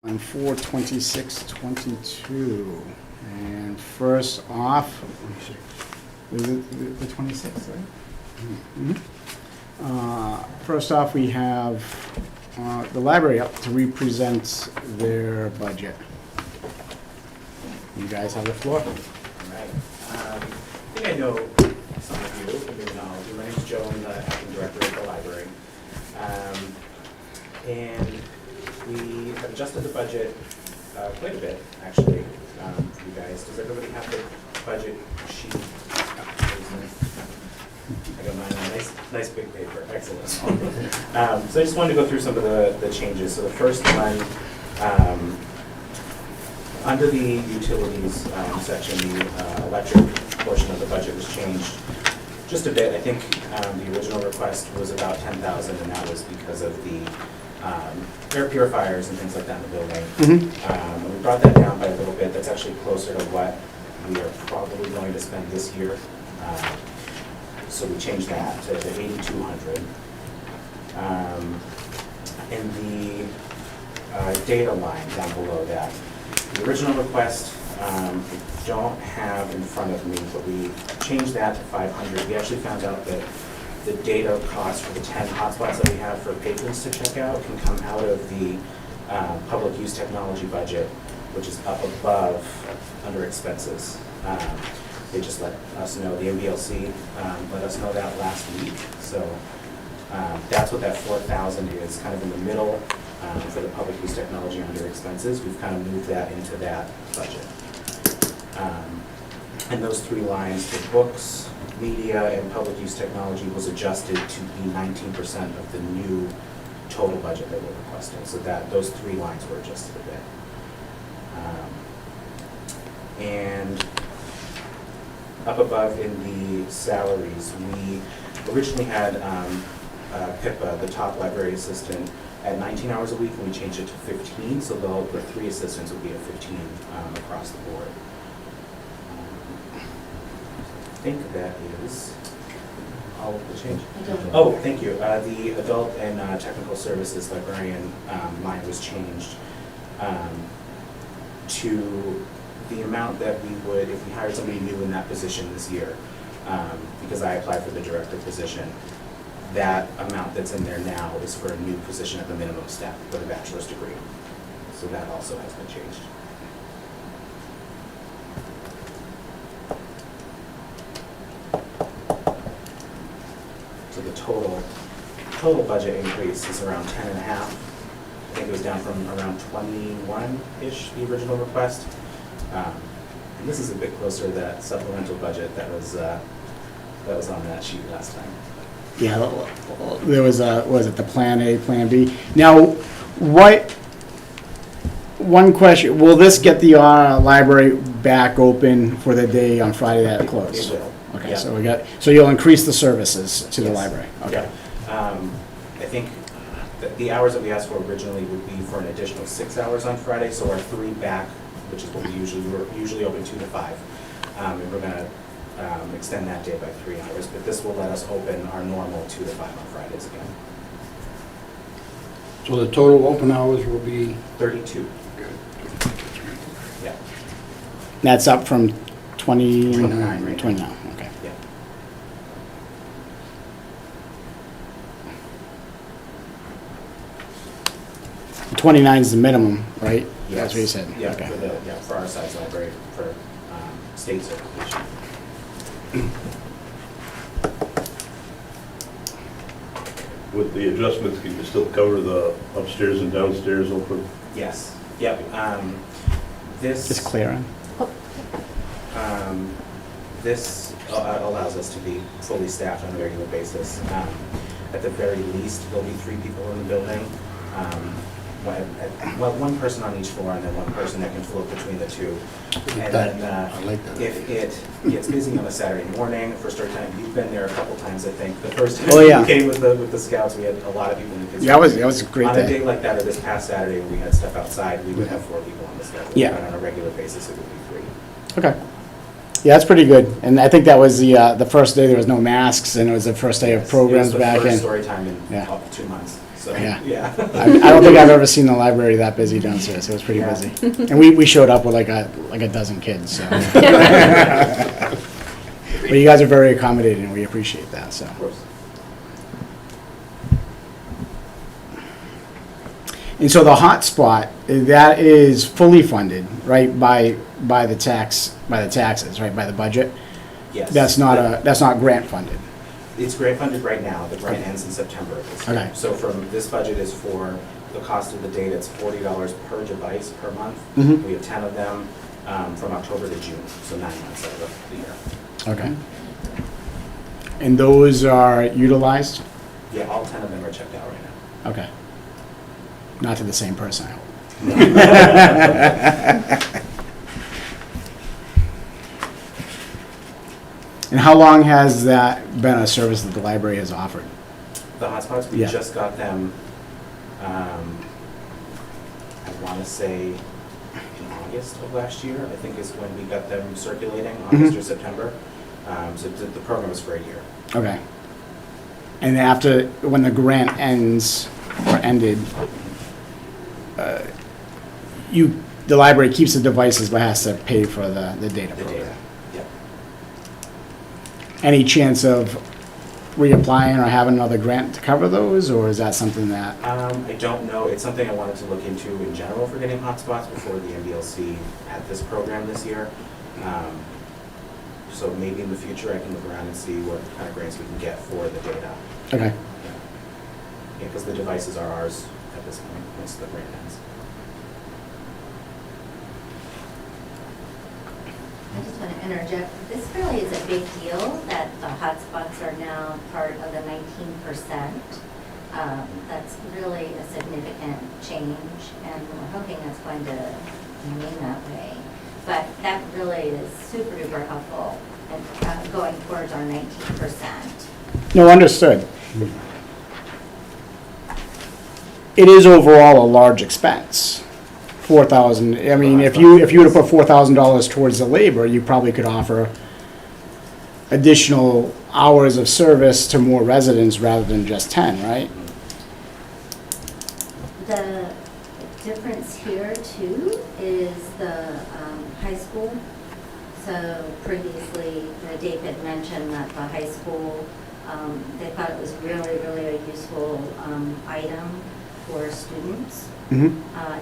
On 4/26/22, and first off, is it the 26th, right? First off, we have the library up to represent their budget. You guys have the floor. All right. I think I know some of you, maybe not. My name's Joe, I'm the acting director of the library. And we have adjusted the budget quite a bit, actually, for you guys. Does everybody have the budget sheet? I got mine on nice big paper, excellent. So I just wanted to go through some of the changes. So the first one, under the utilities section, the electric portion of the budget was changed just a bit. I think the original request was about $10,000, and that was because of the air purifiers and things like that in the building. And we brought that down by a little bit. That's actually closer to what we are probably going to spend this year. So we changed that to $8,200. In the data line down below that, the original request, I don't have in front of me, but we changed that to $500. We actually found out that the data cost for the 10 hotspots that we have for patrons to check out can come out of the public use technology budget, which is up above under expenses. They just let us know, the MBLC let us know that last week. So that's what that 4,000 is, kind of in the middle for the public use technology under expenses. We've kind of moved that into that budget. And those three lines, the books, media, and public use technology was adjusted to be 19% of the new total budget that we're requesting. So that those three lines were adjusted a bit. And up above in the salaries, we originally had Pippa, the top library assistant, at 19 hours a week, and we changed it to 15, so the three assistants will be at 15 across the board. I think that is all of the change. Oh, thank you. The adult and technical services librarian line was changed to the amount that we would, if we hired somebody new in that position this year, because I applied for the director position, that amount that's in there now is for a new position at the minimum step with a bachelor's degree. So that also has been changed. So the total budget increase is around 10.5. I think it was down from around 21-ish, the original request. And this is a bit closer to that supplemental budget that was on that sheet last time. Yeah, there was was it the Plan A, Plan B? Now, one question, will this get the library back open for the day on Friday that it closed? It will. Okay, Yeah. so you'll increase the services to the Yes. library? Okay. Yeah. I think the hours that we asked for originally would be for an additional 6 hours on Friday, so our 3 back, which is what we're usually open 2 to 5. And we're gonna extend that day by 3 hours, but this will let us open our normal 2 to 5 on Fridays again. So the total open hours will be? 32. Yeah. That's up from 29 right now. 29, okay. Yeah. 29 is the minimum, right? Yes. That's what you said? Yeah, Okay. for our size library, for state certification. With the adjustments, can you still cover the upstairs and downstairs open? Yes, yep. This. Just clear on. This allows us to be fully staffed on a regular basis. At the very least, there'll be 3 people in the building. Well, one person on each floor, and then one person that can float between the two. And then I like that. if it gets busy on a Saturday morning, for start time, you've been there a couple times, I think. The first time Oh, yeah. you came with the scouts, we had a lot of people in the kids' Yeah, room. that was a great On a day. day like that, or this past Saturday, when we had stuff outside, we would have 4 people on the schedule. Yeah. But on a regular basis, it would be 3. Okay. Yeah, that's pretty good. And I think that was the first day there was no masks, and it was the first day of programs back It was in. the first story time in Yeah. 2 months. so, Yeah. yeah. I don't think I've ever seen the library that busy downstairs. It was pretty Yeah. busy. And we showed up with like a dozen kids, so. But you guys are very accommodating, and we appreciate that, so. Of course. And so the hotspot, that is fully funded, right, by the taxes, right, by the budget? Yes. That's not grant funded. It's grant funded right now. The grant ends in September of this year. Okay. So from, this budget is for the cost of the data. It's $40 per device per month. Mhm. We have 10 of them from October to June, so 9 months out of the year. Okay. And those are utilized? Yeah, all 10 of them are checked out right now. Okay. Not to the same person, I hope. And how long has that been a service that the library has offered? The hotspots, we Yeah. just got them, I want to say in August of last year, I think is when we got them circulating, August Mhm. or September. So the program was for a year. Okay. And after, when the grant ends, or ended, the library keeps the devices but has to pay for the data The program? data, yep. Any chance of reapplying or having another grant to cover those, or is that something that? I don't know. It's something I wanted to look into in general for getting hotspots before the MDLC had this program this year. So maybe in the future I can look around and see what kind of grants we can get for the data. Okay. Yeah, because the devices are ours at this point, once the grant ends. I just want to interject, this really is a big deal that the hotspots are now part of the 19%. That's really a significant change, and we're hoping that's going to remain that way. But that really is super duper helpful and going towards our 19%. No, understood. It is overall a large expense. 4,000, I mean, if you were to put $4,000 towards the labor, you probably could offer additional hours of service to more residents rather than just 10, right? The difference here too is the high school. So previously, Dave had mentioned that the high school, they thought it was really, really a useful item for students Mm-hmm.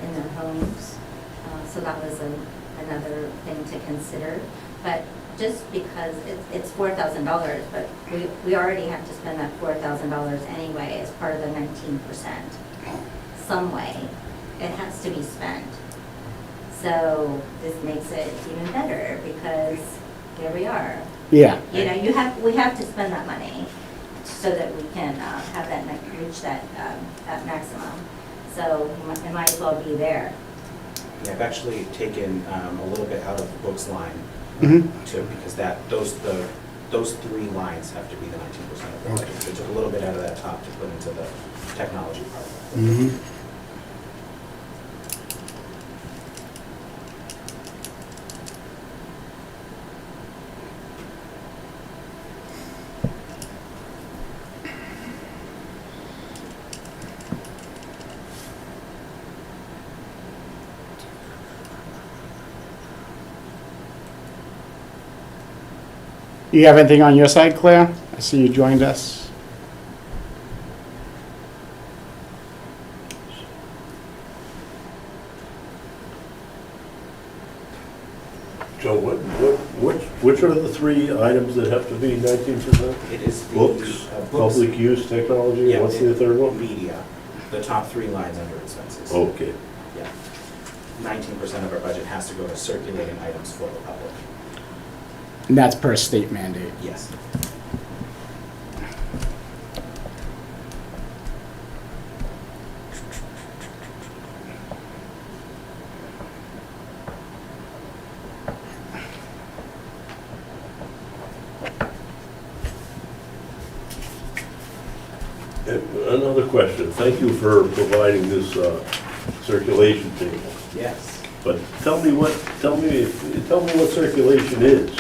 in their homes. So that was another thing to consider. But just because it's $4,000, but we already have to spend that $4,000 anyway as part of the 19%. Some way, it has to be spent. So this makes it even better because here we are. Yeah. You know, we have to spend that money so that we can have that, reach that maximum. So it might as well be there. Yeah, I've actually taken a little bit out of the books line Mm-hmm. too, because those 3 lines have to be the 19% of the budget. So I took a little bit out of that top to put into the technology part of it. Mm-hmm. You have anything on your side, Claire? I see you joined us. Joe, which are the 3 items that have to be 19%? It is the Books, public use, technology, Yeah, and what's the third one? Media, the top 3 lines under expenses. Okay. Yeah. 19% of our budget has to go to circulating items for the public. And that's per state mandate. Yes. Another question. Thank you for providing this circulation table. Yes. But tell me what circulation is.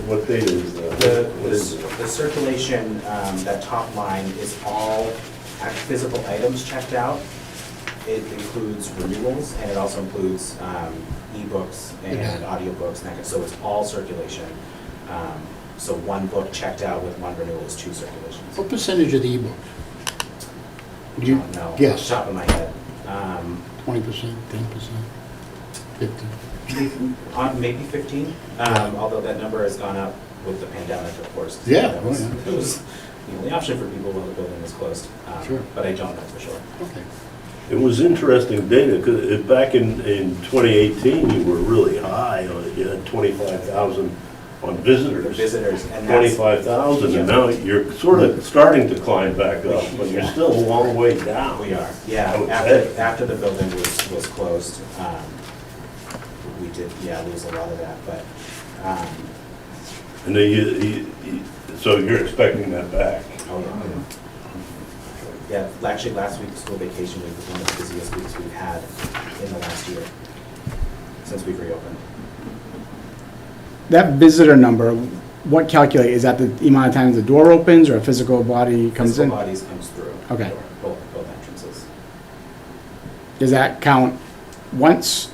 What data is that? What is it? The circulation, that top line is all physical items checked out. It includes renewals, and it also includes ebooks and audiobooks, and that, so it's all circulation. So one book checked out with one renewal is 2 circulations. What percentage of the e-books? Do you No, off guess? the top of my head. 20%, 10%, 50%? Maybe 15, although that number has gone up with the pandemic, of course. 'cause Yeah, that was, oh, yeah. it was the only option for people while the building was closed. Sure. But I don't know for sure. Okay. It was interesting data, because back in 2018, you were really high, you had 25,000 on The visitors. visitors, and that's, 25,000, and now you're sort of starting to climb back up, but you're still a long way down. we are, yeah. Okay. After the building was closed, we did, lose a lot of that, but, And then so you're expecting that back? oh, yeah. Yeah, actually, last week, school vacation week was one of the busiest weeks we've had in the last year, since we've reopened. That visitor number, what calculate, is that the amount of times the door opens or a physical body comes in? Physical bodies comes through. Okay. Both entrances. Does that count once?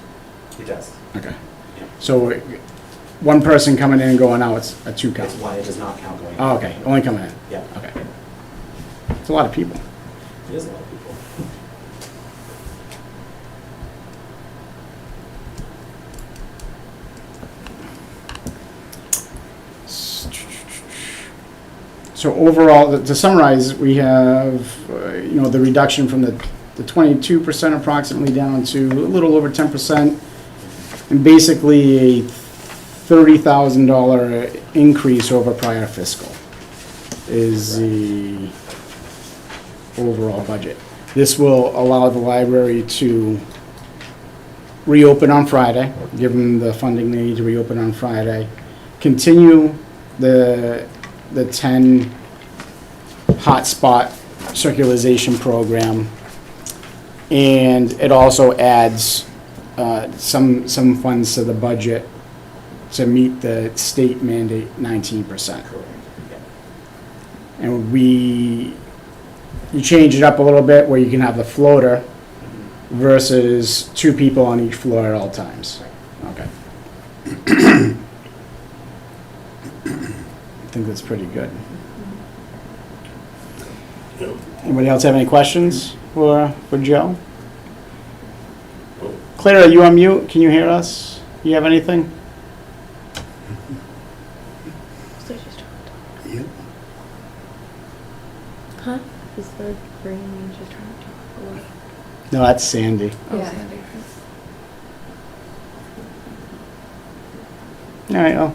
It does. Okay. So one person coming in and going out, it's a 2 count? It's one, it does not count going. Oh, okay, only coming in? Yeah, Okay. It's a lot of people. it is a lot of people. So overall, to summarize, we have, the reduction from the 22% approximately down to a little over 10%, and basically a $30,000 increase over prior fiscal is the overall budget. This will allow the library to reopen on Friday, give them the funding they need to reopen on Friday, continue the 10 hotspot circularization program, and it also adds some funds to the budget to meet the state mandate 19%. Correct. Yeah. And you change it up a little bit where you can have the floater versus 2 people on each floor at all times. Okay. I think that's pretty good. Yeah. Anybody else have any questions for Joe? Claire, are you on mute? Can you hear us? You have anything? So she's trying to Yep. talk. Huh? Is the green just trying to talk a lot? No, that's Sandy. Yeah. All right, well.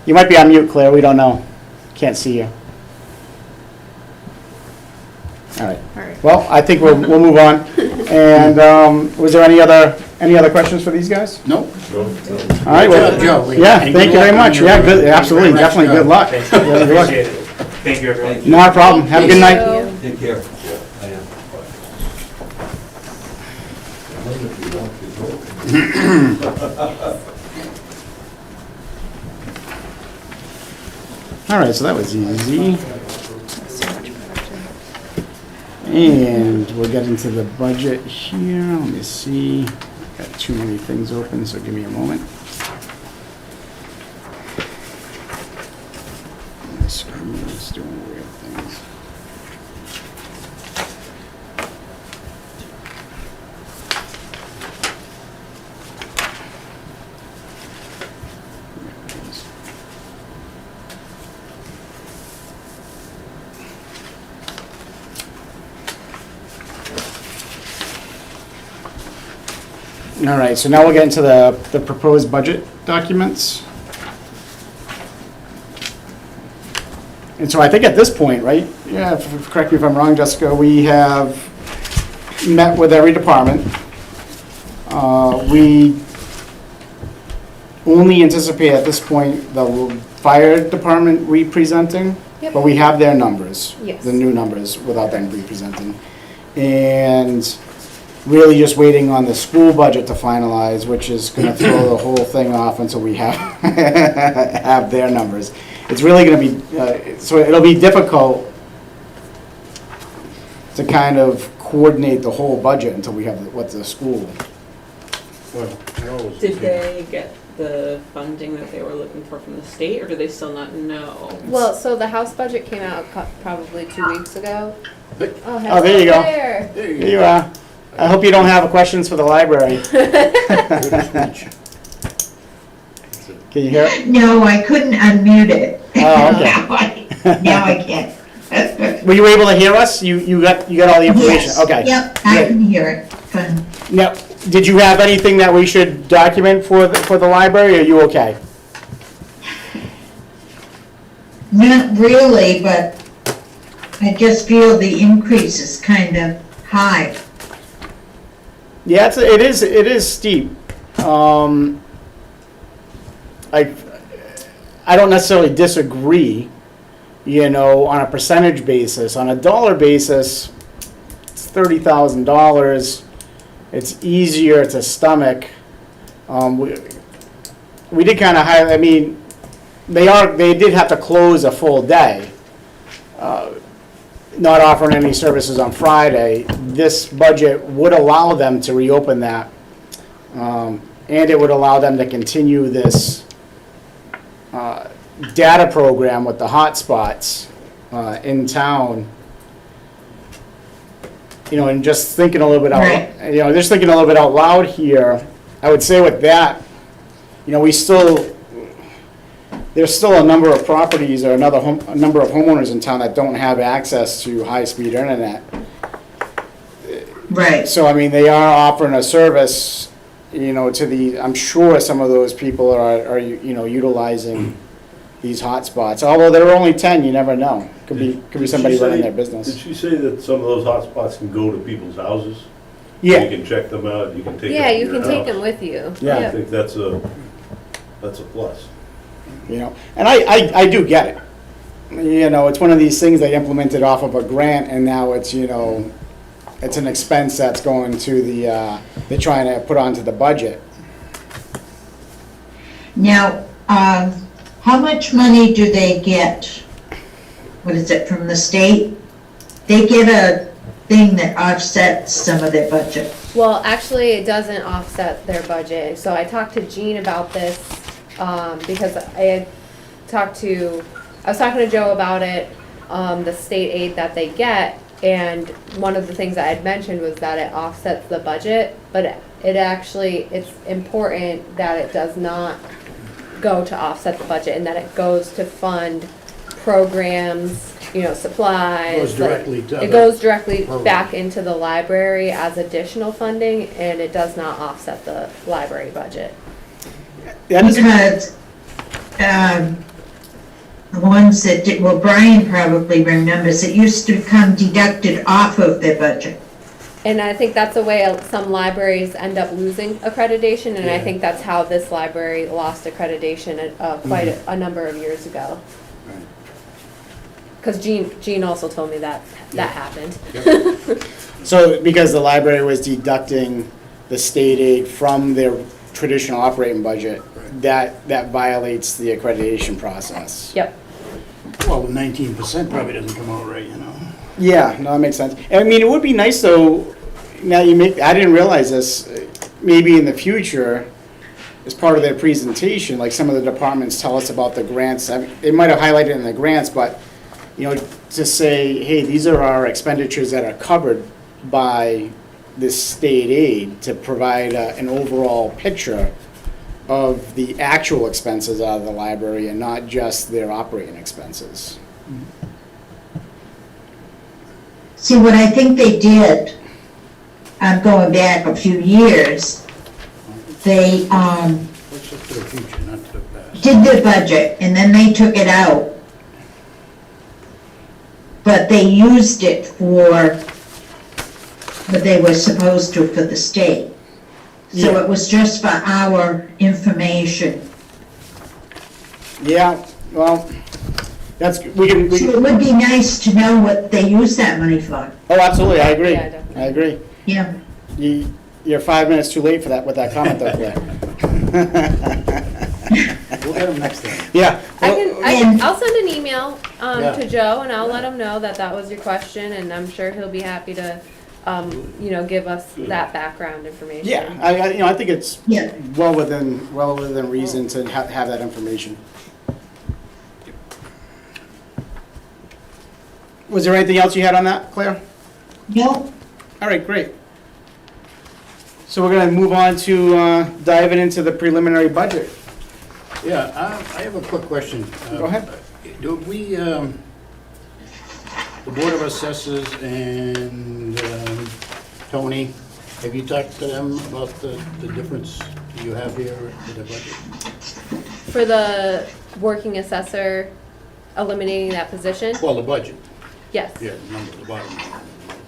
You might be on mute, Claire. We don't know. Can't see you. All right. All right. Well, I think we'll move on. And was there any other questions for these guys? Nope. All right. Good job, Joe. Yeah, And thank you good very luck much. on your- Yeah, good, absolutely, your definitely next good luck. Thank Yeah, you, good luck. appreciate it. Thank you, everyone. Not a problem. Have a good night. Thank you. Take care. I am. All right, so that was easy. So much better. And we'll get into the budget here. Let me see. Got too many things open, so give me a moment. My screen is doing weird things. There it is. All right, so now we'll get into the proposed budget documents. And so I think at this point, right, yeah, correct me if I'm wrong, Jessica, we have met with every department. We only anticipate at this point the fire department representing, Yep. but we have their numbers. Yes. The new numbers without them representing. And really just waiting on the school budget to finalize, which is gonna throw the whole thing off until we have, have their numbers. It's really gonna be, so it'll be difficult to kind of coordinate the whole budget until we have what the school. Well, I always Did think- they get the funding that they were looking for from the state, or do they still not know? Well, so the House budget came out probably 2 weeks ago. Oh, there you go. There. There Here you you go. are. I hope you don't have questions for the library. Good speech. Can you hear it? No, I couldn't unmute it. Oh, okay. Now I can. Were you able to hear us? You got all the information? Yes. Okay. Yep, I Great. can hear it. Fine. Now, did you have anything that we should document for the library? Are you okay? Not really, but I just feel the increase is kind of high. Yeah, it is steep. I don't necessarily disagree, on a percentage basis. On a dollar basis, it's $30,000. It's easier to stomach. We did kind of highlight, they did have to close a full day, not offering any services on Friday. This budget would allow them to reopen that, and it would allow them to continue this data program with the hotspots in town. And just thinking a little bit out loud here, I would say with that, there's still a number of properties or a number of homeowners in town that don't have access to high-speed internet. Right. So, they are offering a service, I'm sure some of those people are utilizing these hotspots. Although there are only 10, you never know. Could be somebody running their Did business. she say that some of those hotspots can go to people's houses? Yeah, You can check them out, you can take them Yeah, to you your can take house? them with you. Yeah. I think that's a plus. and I do get it. It's one of these things they implemented off of a grant, and now it's, it's an expense that's going to they're trying to put onto the budget. Now, how much money do they get? What is it, from the state? They get a thing that offsets some of their budget. Well, actually, it doesn't offset their budget. So I talked to Jean about this, because I was talking to Joe about it, the state aid that they get, and one of the things that I'd mentioned was that it offsets the budget, but it's important that it does not go to offset the budget, and that it goes to fund programs, supplies. Goes directly to It the goes directly program. back into the library as additional funding, and it does not offset the library budget. That is- Because, the ones that did, well, Brian probably remembers, it used to come deducted off of their budget. And I think that's the way some libraries end up losing accreditation, and I Yeah. think that's how this library lost accreditation quite a number of years ago. Because Jean also told me that happened. So because the library was deducting the state aid from their traditional operating budget, that violates the accreditation process. Yep. Well, 19% probably doesn't come out right, Yeah, no, that makes sense. It would be nice though, I didn't realize this, maybe in the future, as part of their presentation, like some of the departments tell us about the grants. They might have highlighted in the grants, but, to say, hey, these are our expenditures that are covered by this state aid, to provide an overall picture of the actual expenses out of the library and not just their operating expenses. See, what I think they did, I'm going back a few years, they, Let's just to the future, not to the past. did their budget, and then they took it out. But they used it for what they were supposed to for the state. So Yeah. it was just for our information. Yeah, well, that's, So it would be nice to know what they use that money for. oh, absolutely, I agree. Yeah, definitely. I agree. Yeah. You're 5 minutes too late for that, with that comment though, Claire. We'll get them next time. Yeah. And- I'll send an email Yeah. to Joe, and I'll let him know that that was your question, and I'm sure he'll be happy to, give us that background information. Yeah, I think it's Yeah. well within reason to have that information. Was there anything else you had on that, Claire? No, All right, great. So we're gonna move on to diving into the preliminary budget. Yeah, I have a quick question. Go ahead. Do we, the Board of Assessors and Tony, have you talked to them about the difference you have here with the budget? For the working assessor, eliminating that position? Well, the budget, Yes. yeah, the number at the bottom,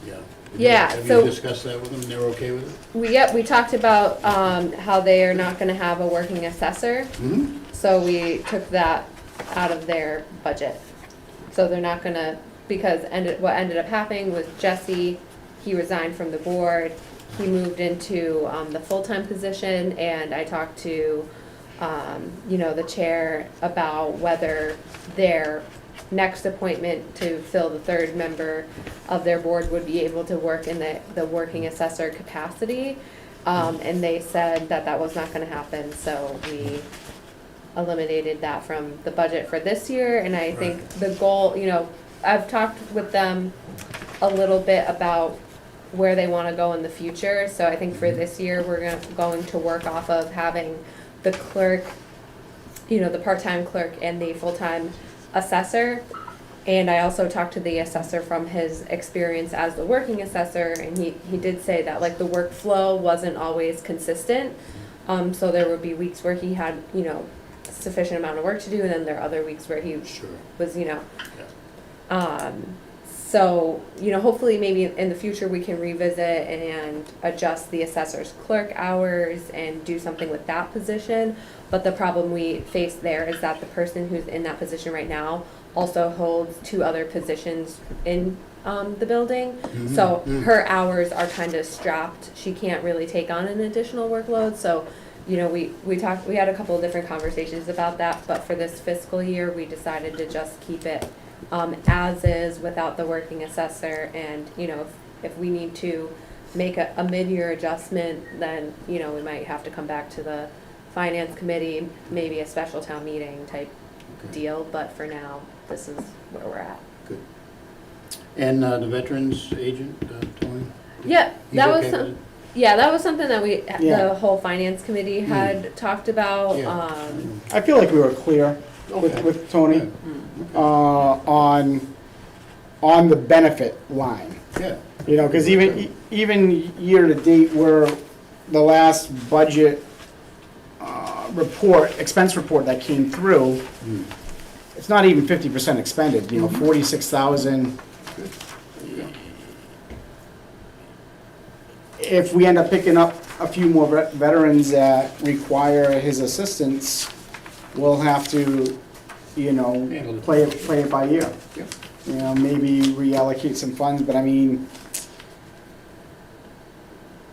yeah. Yeah, Have so- you discussed that with them? They're okay with it? We talked about, how they are not gonna have a working assessor, Mm-hmm. so we took that out of their budget. So they're not gonna, because what ended up happening was Jesse, he resigned from the board, he moved into, the full-time position, and I talked to, the chair about whether their next appointment to fill the third member of their board would be able to work in the working assessor capacity. And they said that that was not gonna happen, so we eliminated that from the budget for this year. And I think the goal, I've talked with them a little bit about where they wanna go in the future. So I think for this year, we're going to work off of having the clerk, the part-time clerk and the full-time assessor. And I also talked to the assessor from his experience as the working assessor, and he did say that like the workflow wasn't always consistent. So there would be weeks where he had, sufficient amount of work to do, and then there are other weeks where he Sure. was, so, hopefully maybe in the future we can revisit and adjust the assessor's clerk hours and do something with that position. But the problem we face there is that the person who's in that position right now also holds 2 other positions in the building. So her hours are kind of strapped. She can't really take on an additional workload. So, we had a couple of different conversations about that, but for this fiscal year, we decided to just keep it as is without the working assessor. And, if we need to make a mid-year adjustment, then, we might have to come back to the finance committee, maybe a special town meeting type deal, but for now, this is where we're at. Good. And the veterans agent, Tony? Yeah, He's that okay was with some, it? yeah, that was something that Yeah. the whole finance committee had talked about. Yeah. I feel like we were clear Okay. with Tony Yeah. on the benefit line. Yeah. Because even year to date, where the last budget expense report that came through, it's not even 50% expended. 46,000. If we end up picking up a few more veterans that require his assistance, we'll have to, play it by ear. Yep. Maybe reallocate some funds, but I mean,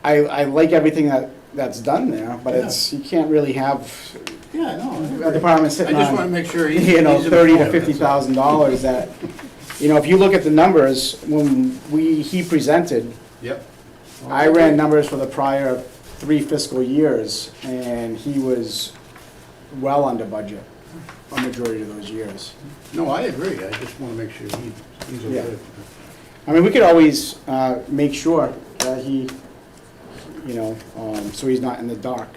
I like everything that's done there, but you can't really have Yeah, no. a department sitting I just want to on, make sure he's. $30,000 to informed, $50,000 that, if you look at the numbers, when he presented, that's all. Yep. I ran numbers for the prior 3 fiscal years, and he was well under budget a majority of those years. No, I agree. I just want to make sure he's Yeah. aware. I mean, we could always make sure that he, so he's not in the dark.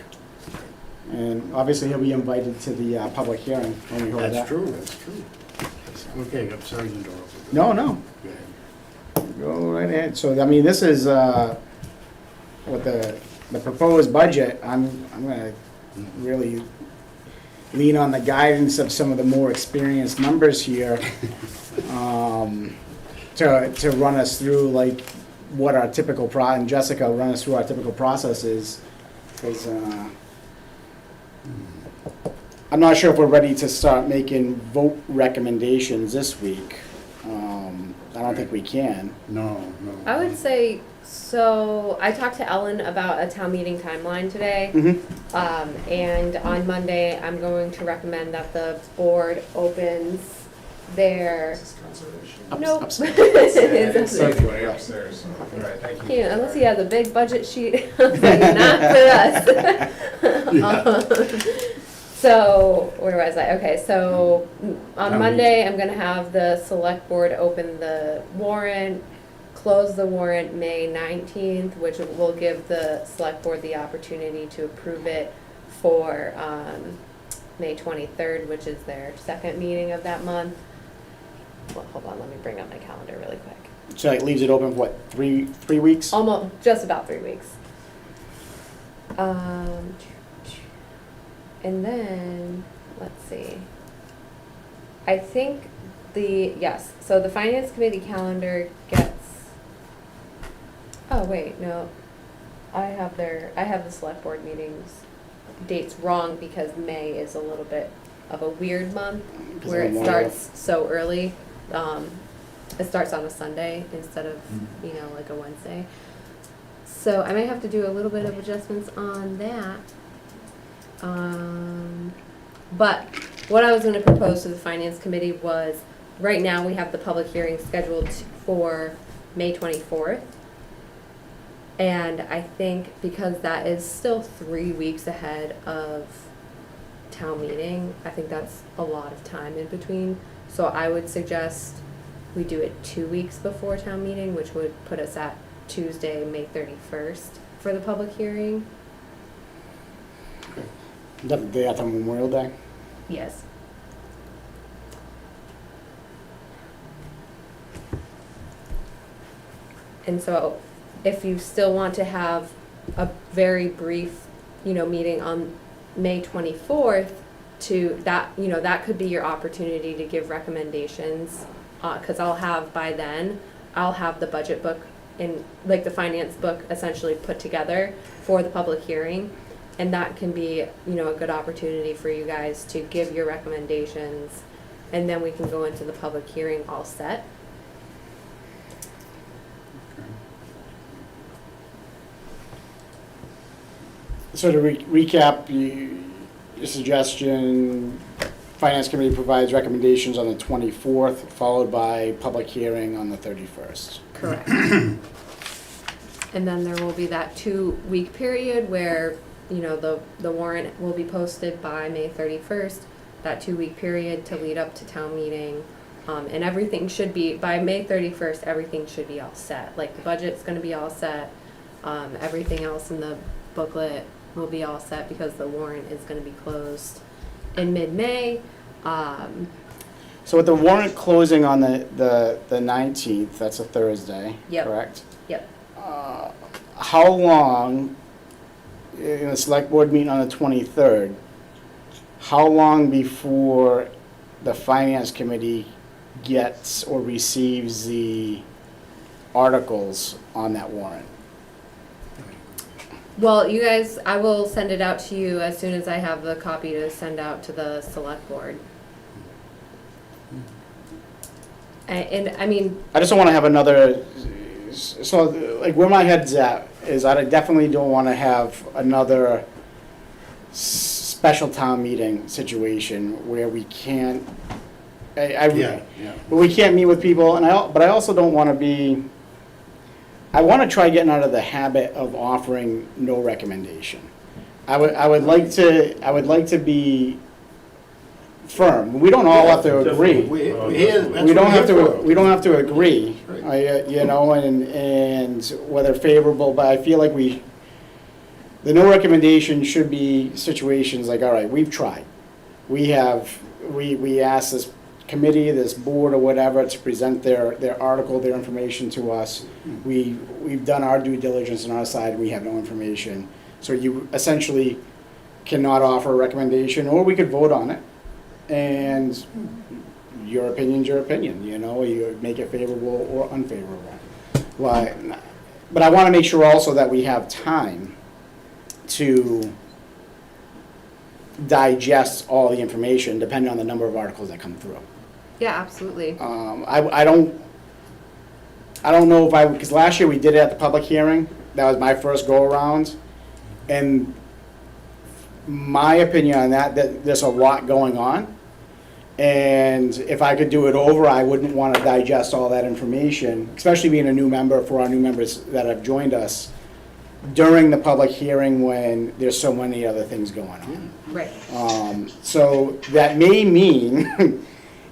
And obviously, he'll be invited to the public hearing when we hold that. That's true, that's true. Okay, I'm sorry to interrupt. No. Go ahead. Go right ahead. So, I mean, this is what the proposed budget. I'm gonna really lean on the guidance of some of the more experienced members here to run us through like what our typical and Jessica will run us through our typical process is, because I'm not sure if we're ready to start making vote recommendations this week. I don't think we can. No. I would say, so I talked to Ellen about a town meeting timeline today. Mm-hmm. And on Monday, I'm going to recommend that the board opens their, Ups- nope. upstairs. It's Circulate upstairs. All right, thank you. Can't, unless he has a big budget sheet, not for us. So, where was I? Okay, so on Town Monday, I'm gonna have the select board open the warrant, close the warrant May 19th, which will give the select board the opportunity to approve it for May 23rd, which is their second meeting of that month. Well, hold on, let me bring up my calendar really quick. So it leaves it open for what, three weeks? Almost, just about 3 weeks. And then, let's see. I think yes, so the finance committee calendar gets, oh wait, no. I have the select board meetings dates wrong because May is a little bit of a weird month where it starts so early. It starts on a Sunday instead of, like a Wednesday. So I might have to do a little bit of adjustments on that. But what I was gonna propose to the finance committee was, right now we have the public hearing scheduled for May 24th. And I think because that is still 3 weeks ahead of town meeting, I think that's a lot of time in between. So I would suggest we do it 2 weeks before town meeting, which would put us at Tuesday, May 31st for the public hearing. Is that the day after Memorial Day? Yes. And so if you still want to have a very brief, meeting on May 24th to that, that could be your opportunity to give recommendations. 'Cause I'll have the budget book in, like the finance book essentially put together for the public hearing. And that can be, a good opportunity for you guys to give your recommendations. And then we can go into the public hearing all set. So to recap, your suggestion, Finance Committee provides recommendations on the 24th, followed by public hearing on the 31st. Correct. And then there will be that 2-week period where, the warrant will be posted by May 31st, that 2-week period to lead up to town meeting. And everything should be, by May 31st, everything should be all set. Like the budget's gonna be all set. Everything else in the booklet will be all set because the warrant is gonna be closed in mid-May. So with the warrant closing on the 19th, that's a Thursday, Yep. correct? Yep. How long, in the select board meeting on the 23rd, how long before the Finance Committee gets or receives the articles on that warrant? Well, you guys, I will send it out to you as soon as I have the copy to send out to the select board. And I mean, I just don't want to have another, so like where my head's at is I definitely don't want to have another special town meeting situation where we can't, Yeah. where we can't meet with people, but I also don't want to be, I want to try getting out of the habit of offering no recommendation. I would like to be firm. We don't all have to agree. We don't have to agree, Right. and whether favorable, but I feel like the no recommendation should be situations like, all right, we've tried. We asked this committee, this board or whatever to present their article, their information to us. We've done our due diligence on our side, we have no information. So you essentially cannot offer a recommendation, or we could vote on it. And your opinion's your opinion, you make it favorable or unfavorable. But I want to make sure also that we have time to digest all the information depending on the number of articles that come through. yeah, absolutely. I don't know if because last year we did it at the public hearing. That was my first go around. And my opinion on that there's a lot going on. And if I could do it over, I wouldn't want to digest all that information, especially being a new member, for our new members that have joined us, during the public hearing when there's so many other things going on. Right. So that may mean,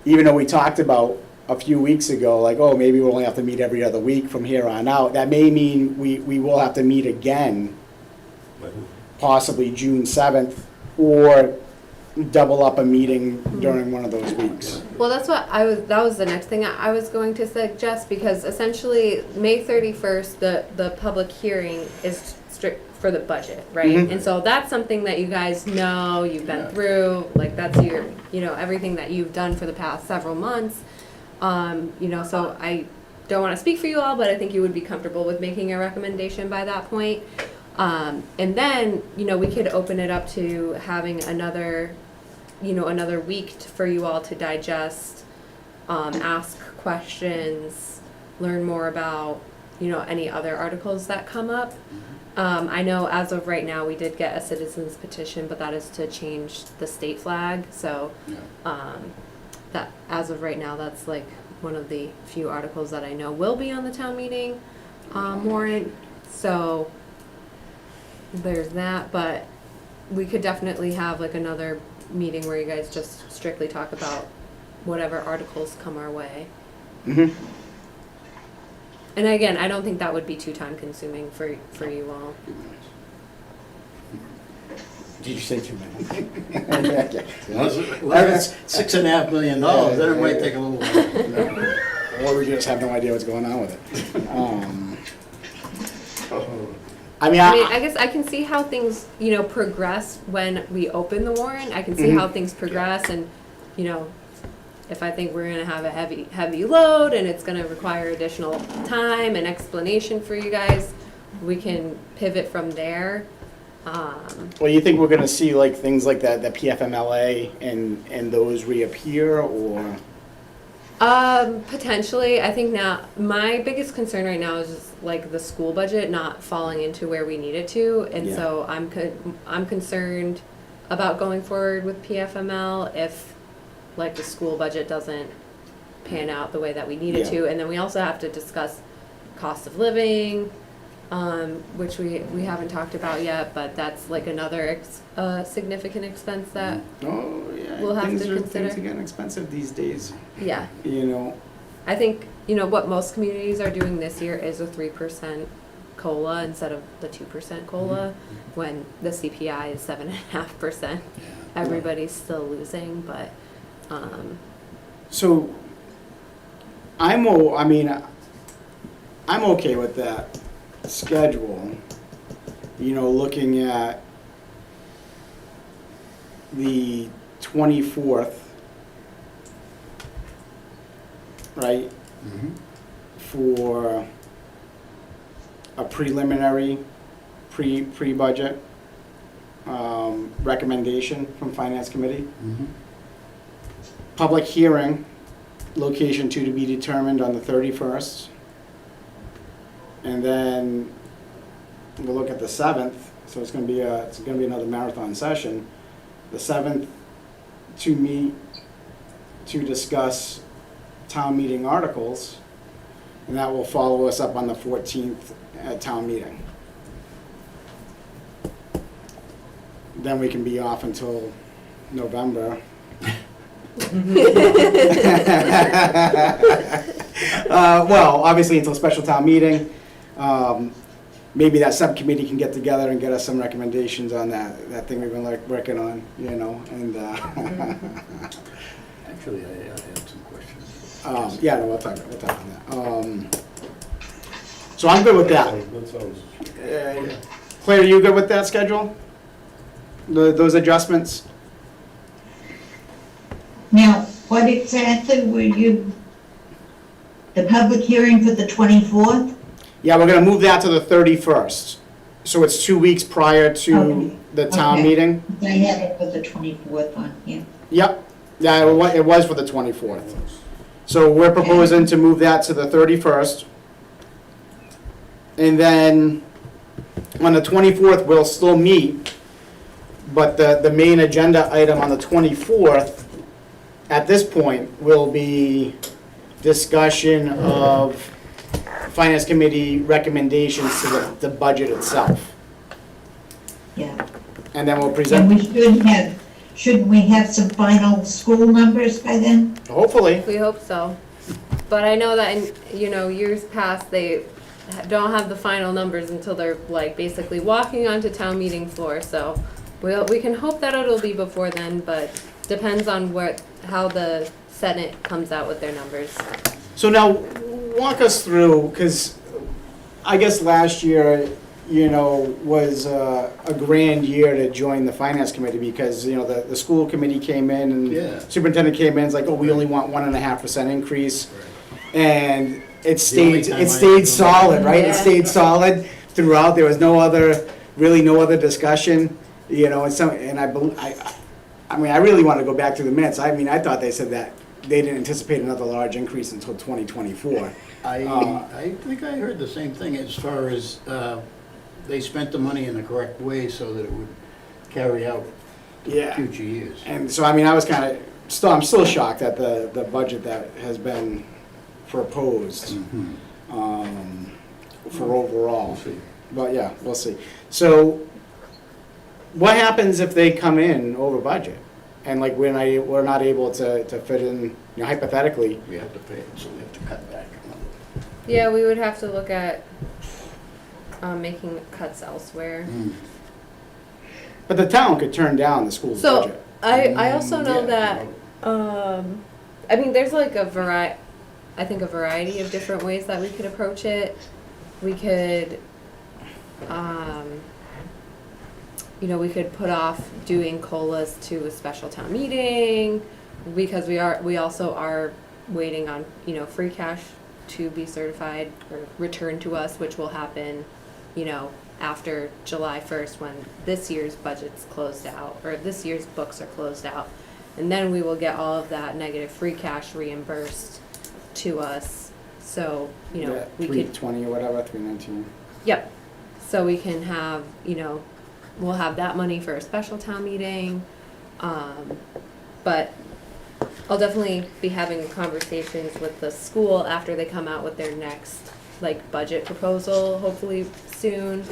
even though we talked about a few weeks ago, like, oh, maybe we'll only have to meet every other week from here on out, that may mean we will have to meet again, possibly June 7th, or double up a meeting during one of those weeks. Well, that was the next thing I was going to suggest, because essentially, May 31st, the public hearing is strict for the budget, right? Mhm. And so that's something that you guys know, you've been through, like, that's your, everything that you've done for the past several months. So I don't want to speak for you all, but I think you would be comfortable with making a recommendation by that point. And then, we could open it up to having another week for you all to digest, ask questions, learn more about, any other articles that come up. I know as of right now, we did get a citizen's petition, but that is to change the state flag. So that as of right now, that's like one of the few articles that I know will be on the town meeting warrant. So there's that, but we could definitely have like another meeting where you guys just strictly talk about whatever articles come our way. Mhm. And again, I don't think that would be too time consuming for you all. Did you say 2 minutes? Well, that's $6.5 million, that might take a little while. Or we just have no idea what's going on with it. I mean, I guess I can see how things, progress when we open the warrant. I can see how things progress, and, if I think we're gonna have a heavy load and it's gonna require additional time and explanation for you guys, we can pivot from there. well, you think we're gonna see like things like that, the PFMLA and those reappear, or? Potentially. I think now, my biggest concern right now is just like the school budget not falling into where we need it to. And Yeah. so I'm concerned about going forward with PFML if like the school budget doesn't pan out the way that we need it Yeah. to. And then we also have to discuss cost of living, which we haven't talked about yet, but that's like another significant expense that, Oh, yeah. We'll have to Things consider. are getting expensive these days, yeah. I think, what most communities are doing this year is a 3% COLA instead of the 2% COLA, when the CPI is 7.5%. Everybody's still losing, but, So, I'm okay with that schedule, looking at the 24th, right, for a preliminary, pre-budget recommendation from Finance Committee. Public hearing, location 2 to be determined on the 31st. And then we'll look at the 7th, so it's gonna be another marathon session. The 7th to meet, to discuss town meeting articles, and that will follow us up on the 14th at town meeting. Then we can be off until November. Well, obviously until special town meeting. Maybe that subcommittee can get together and get us some recommendations on that thing we've been working on, and Actually, I had some questions. yeah, no, we'll talk on that. So I'm good with that. That sounds, Claire, are you good with that schedule? Those adjustments? Now, what exactly were the public hearing for the 24th? Yeah, we're gonna move that to the 31st. So it's 2 weeks prior to Okay. the town Okay. meeting. I have it for the 24th on here. Yep, yeah, it was for the 24th. So we're proposing to move that to the 31st. And then on the 24th, we'll still meet, but the main agenda item on the 24th at this point, will be discussion of Finance Committee recommendations to the budget itself. Yeah. And then we'll And present, we shouldn't we have some final school numbers by then? hopefully. We hope so. But I know that in, years past, they don't have the final numbers until they're like basically walking onto town meeting floor, so we can hope that it'll be before then, but depends on how the Senate comes out with their numbers. So now, walk us through, because I guess last year, was a grand year to join the Finance Committee, because, the school committee came in Yeah. and superintendent came in, it's like, oh, we only want 1.5% increase. And it The only stayed, time it I stayed remember. solid, right? It Yeah. stayed solid throughout, there was no other discussion, and I really want to go back to the minutes. I thought they said that they didn't anticipate another large increase until 2024. I think I heard the same thing as far as they spent the money in the correct way so that it would carry out Yeah. future years. And so, I was I'm still shocked at the budget that has been proposed for overall. We'll see. But yeah, we'll see. So, what happens if they come in over budget? And like we're not able to fit in, hypothetically, We have to pay it, so we have to cut back. Yeah, we would have to look at making cuts elsewhere. but the town could turn down the school's So, budget. I also know Yeah. that, there's like a variety of different ways that we could approach it. We could, we could put off doing COLAs to a special town meeting, because we also are waiting on, free cash to be certified or returned to us, which will happen, after July 1st, when this year's budget's closed out, or this year's books are closed out. And then we will get all of that negative free cash reimbursed to us. So, we could, 320 or whatever, 319. yep. So we can have, we'll have that money for a special town meeting. But I'll definitely be having conversations with the school after they come out with their next, budget proposal, hopefully soon.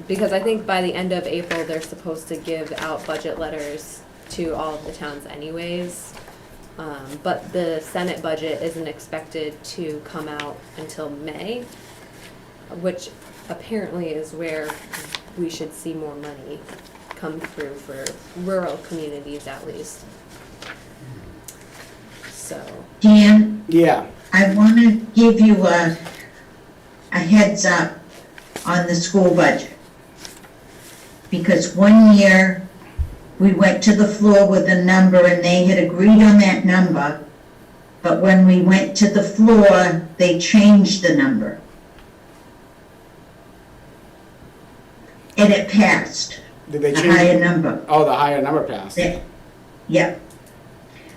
Because I think by the end of April, they're supposed to give out budget letters to all of the towns anyways. But the Senate budget isn't expected to come out until May, which apparently is where we should see more money come through for rural communities at least. So, Dan, Yeah. I want to give you a heads up on the school budget. Because one year, we went to the floor with a number and they had agreed on that number. But when we went to the floor, they changed the number. And it passed, Did they a change? higher number. Oh, the higher number passed. Yeah.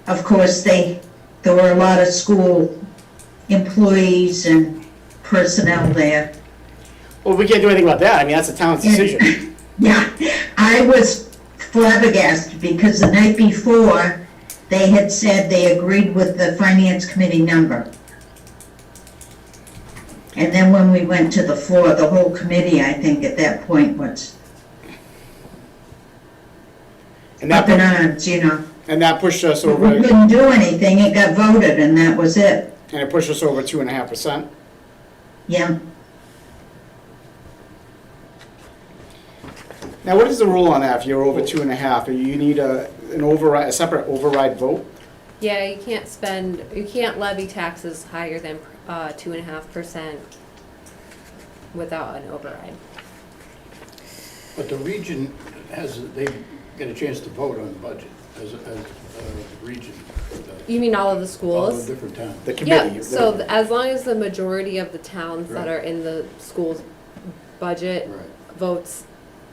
Of course, there were a lot of school employees and personnel there. Well, we can't do anything about that. That's the town's decision. Yeah, I was flabbergasted because the night before, they had said they agreed with the finance committee number. And then when we went to the floor, the whole committee, I think at that point was And up in that, arms, and that pushed us But over, we couldn't do anything, it got voted and that was it. and it pushed us over 2.5%. Yeah, Now, what is the rule on that if you're over 2.5? You need a separate override vote? yeah, you can't levy taxes higher than 2.5% without an override. But the region they get a chance to vote on the budget as a region. You mean all of the All schools? the different towns. The committee? Yeah, so as long as the majority of the towns that Right. are in the school's budget Right. votes,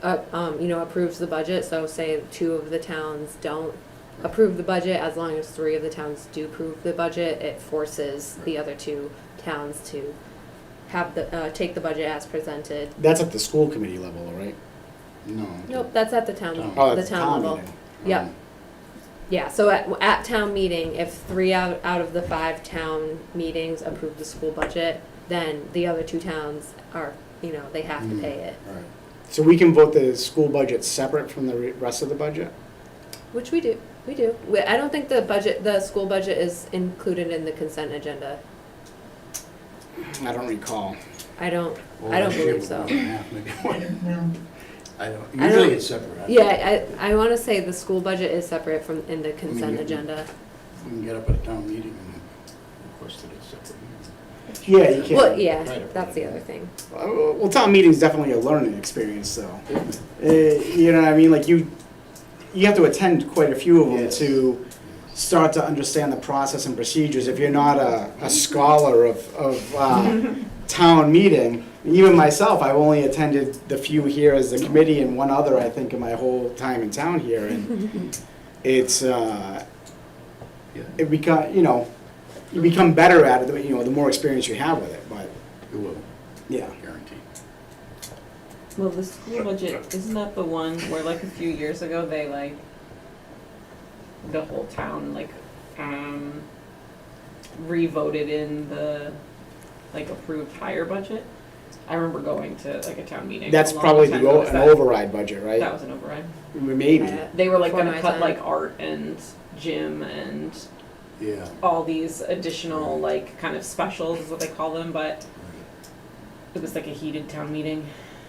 approves the budget, so say 2 of the towns don't approve the budget, as long as 3 of the towns do approve the budget, it forces the other 2 towns to have take the budget as presented. That's at the school committee level, right? No. Nope, that's at the town, Town. Oh, the that's town level. meeting. Yep. Yeah, so at town meeting, if 3 out of the 5 town meetings approve the school budget, then the other 2 towns are, they have to pay it, Right. So we can vote the school budget separate from the rest of the budget? which we do. I don't think the school budget is included in the consent agenda. I don't recall. I don't Well, last year believe was so. 1.5, maybe one. No. I don't, I usually don't- it's separate. Yeah, I want to say the school budget is separate from, in the consent you- agenda. We can get up at a town meeting and request it as separate. Yeah, you can. Well, yeah, Right. that's the other thing. Well, town meeting's definitely a learning experience, though. You know what I mean? Like, you have to attend quite a few of them Yes. to start to understand the process and procedures. If you're not a scholar of town meeting, even myself, I've only attended the few here as the committee and one other, I think, in my whole time in town here. And it's, Yeah. it become, you become better at it, the more experience you have with it, but, You will, yeah. guaranteed. Well, the school budget, isn't that the one where like a few years ago, they like, the whole town like, re-voted in the, like approved higher budget? I remember going to like a town meeting. That's a long probably time ago. Was an that- override budget, That right? was an override. Maybe. They were like Before gonna my cut time. like art and gym and Yeah. all these additional like kind of specials is what they call them, but it was like a heated town meeting.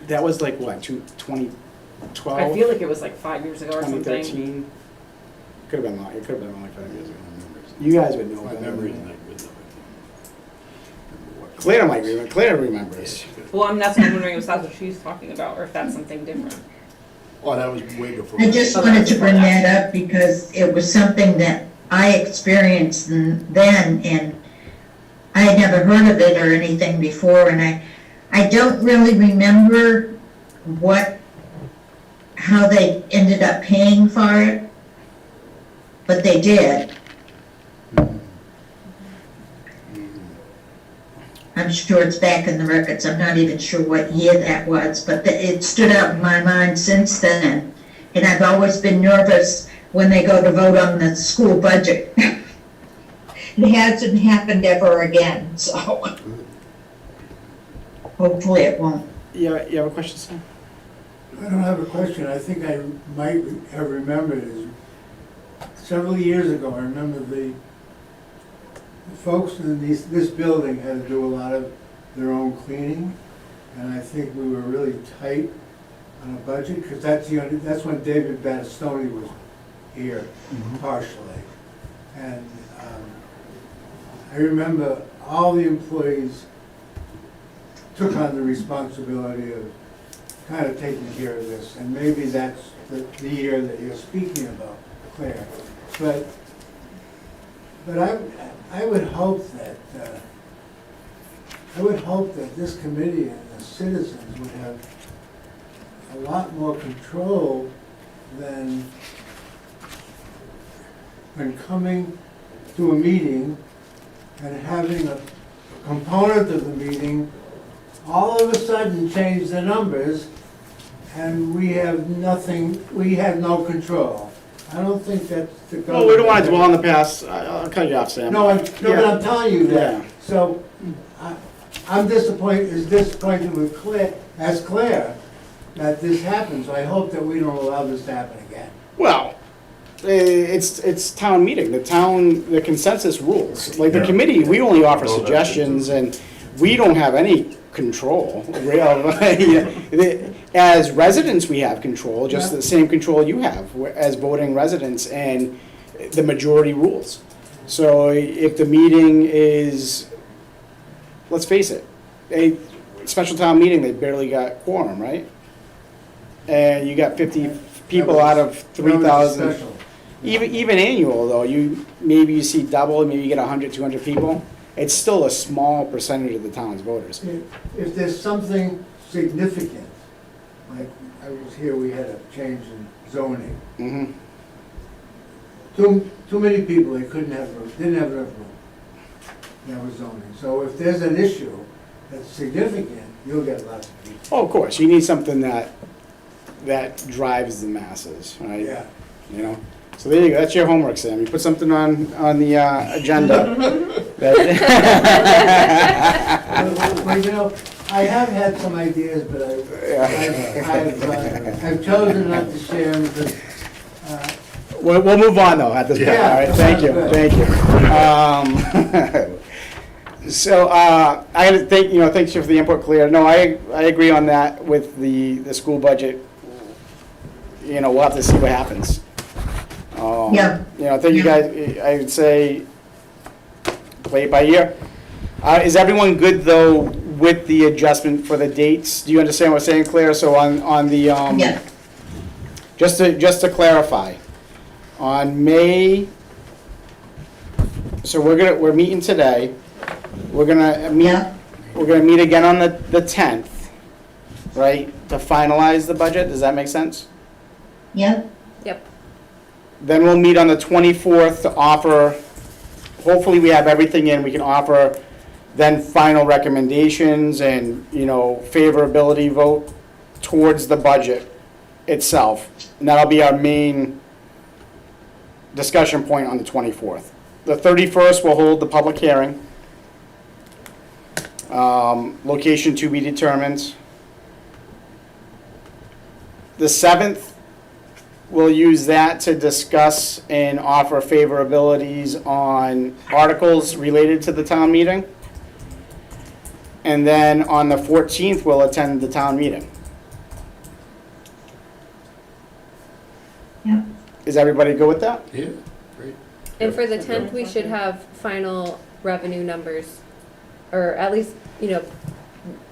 That was like, what, 2012? I feel like it was like 5 years ago or something. 2013? Could have been long, it could have been like 5 years ago. My memory's- You guys would know. My better memory's than not that. good though. I can't remember what- Claire might remember, Claire remembers. Well, that's what I'm wondering if that's what she's talking about, or if that's something different. Oh, that was way before. I just wanted to bring that up because it was something that I experienced then, and I had never heard of it or anything before, and I don't really remember how they ended up paying for it, but they did. I'm sure it's back in the records. I'm not even sure what year that was, but it stood out in my mind since then. And I've always been nervous when they go to vote on the school budget. It hasn't happened ever again, so hopefully it won't. You have a question, Sam? I don't have a question. I think I might have remembered is several years ago, I remember the folks in this building had to do a lot of their own cleaning. And I think we were really tight on a budget, because that's when David Battistoni was here partially. And I remember all the employees took on the responsibility of kind of taking care of this, and maybe that's the year that you're speaking about, Claire. But I would hope that this committee and the citizens would have a lot more control than when coming to a meeting and having a component of the meeting all of a sudden change the numbers, and we have no control. I don't think that's the government. Well, we don't want to dwell on the past. I'll cut you off, Sam. No, but I'm telling you that. Yeah. So, I'm disappointed with Claire, that this happens. I hope that we don't allow this to happen again. Well, it's town meeting. The consensus rules. Like the Yeah. committee, we only offer Well, suggestions, and we don't have any control. As residents, we have control, just the same control you have as voting residents, and the majority rules. So if the meeting is, let's face it, a special town meeting, they barely got quorum, right? And you got 50 people out of 3,000. Special. Even annual though, maybe you see double, maybe you get 100, 200 people. It's still a small percentage of the town's voters. If there's something significant, like I was here, we had a change in zoning. Mhm. Too many people, they didn't have enough room. That was zoning. So if there's an issue that's significant, you'll get lots of people. Oh, of course, you need something that drives the masses, right? Yeah. You know, So there you go, that's your homework, Sam. You put something on the agenda. Well, you know, I have had some ideas, but I've chosen not to share them because, We'll move on though at this point, all Yeah. right? Thank you, thank you. So, I gotta thank, thanks for the input, Claire. No, I agree on that with the school budget. We'll have to see what happens. Yeah. Thank you guys, I would say, play it by ear. Is everyone good though with the adjustment for the dates? Do you understand what I'm saying, Claire? So on the, Yeah, just to clarify, on May, so we're meeting today. We're gonna meet, yeah, we're gonna meet again on the 10th, right? To finalize the budget, does that make sense? yeah, Yep. Then we'll meet on the 24th to offer, hopefully we have everything in, we can offer then final recommendations and, favorability vote towards the budget itself. And that'll be our main discussion point on the 24th. The 31st, we'll hold the public hearing. Location to be determined. The 7th, we'll use that to discuss and offer favorabilities on articles related to the town meeting. And then on the 14th, we'll attend the town meeting. yeah. Is everybody good with that? Yeah, great. And for the 10th, we should have final revenue numbers, or at least,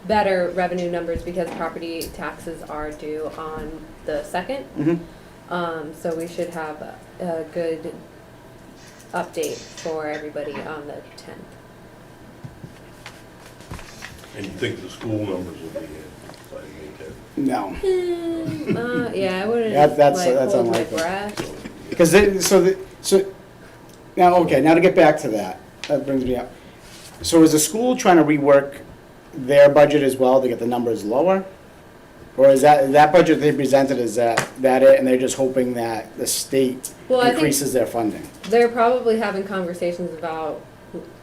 better revenue numbers because property taxes are due on the 2nd. Mm-hmm. So we should have a good update for everybody on the 10th. And you think the school numbers will be in by May 10th? No. Yeah, I wouldn't That's hold my unlikely. breath. Because now, okay, now to get back to that brings me up. So is the school trying to rework their budget as well to get the numbers lower? Or is that budget they presented, is that it, and they're just hoping that the state Well, I think increases their funding? they're probably having conversations about,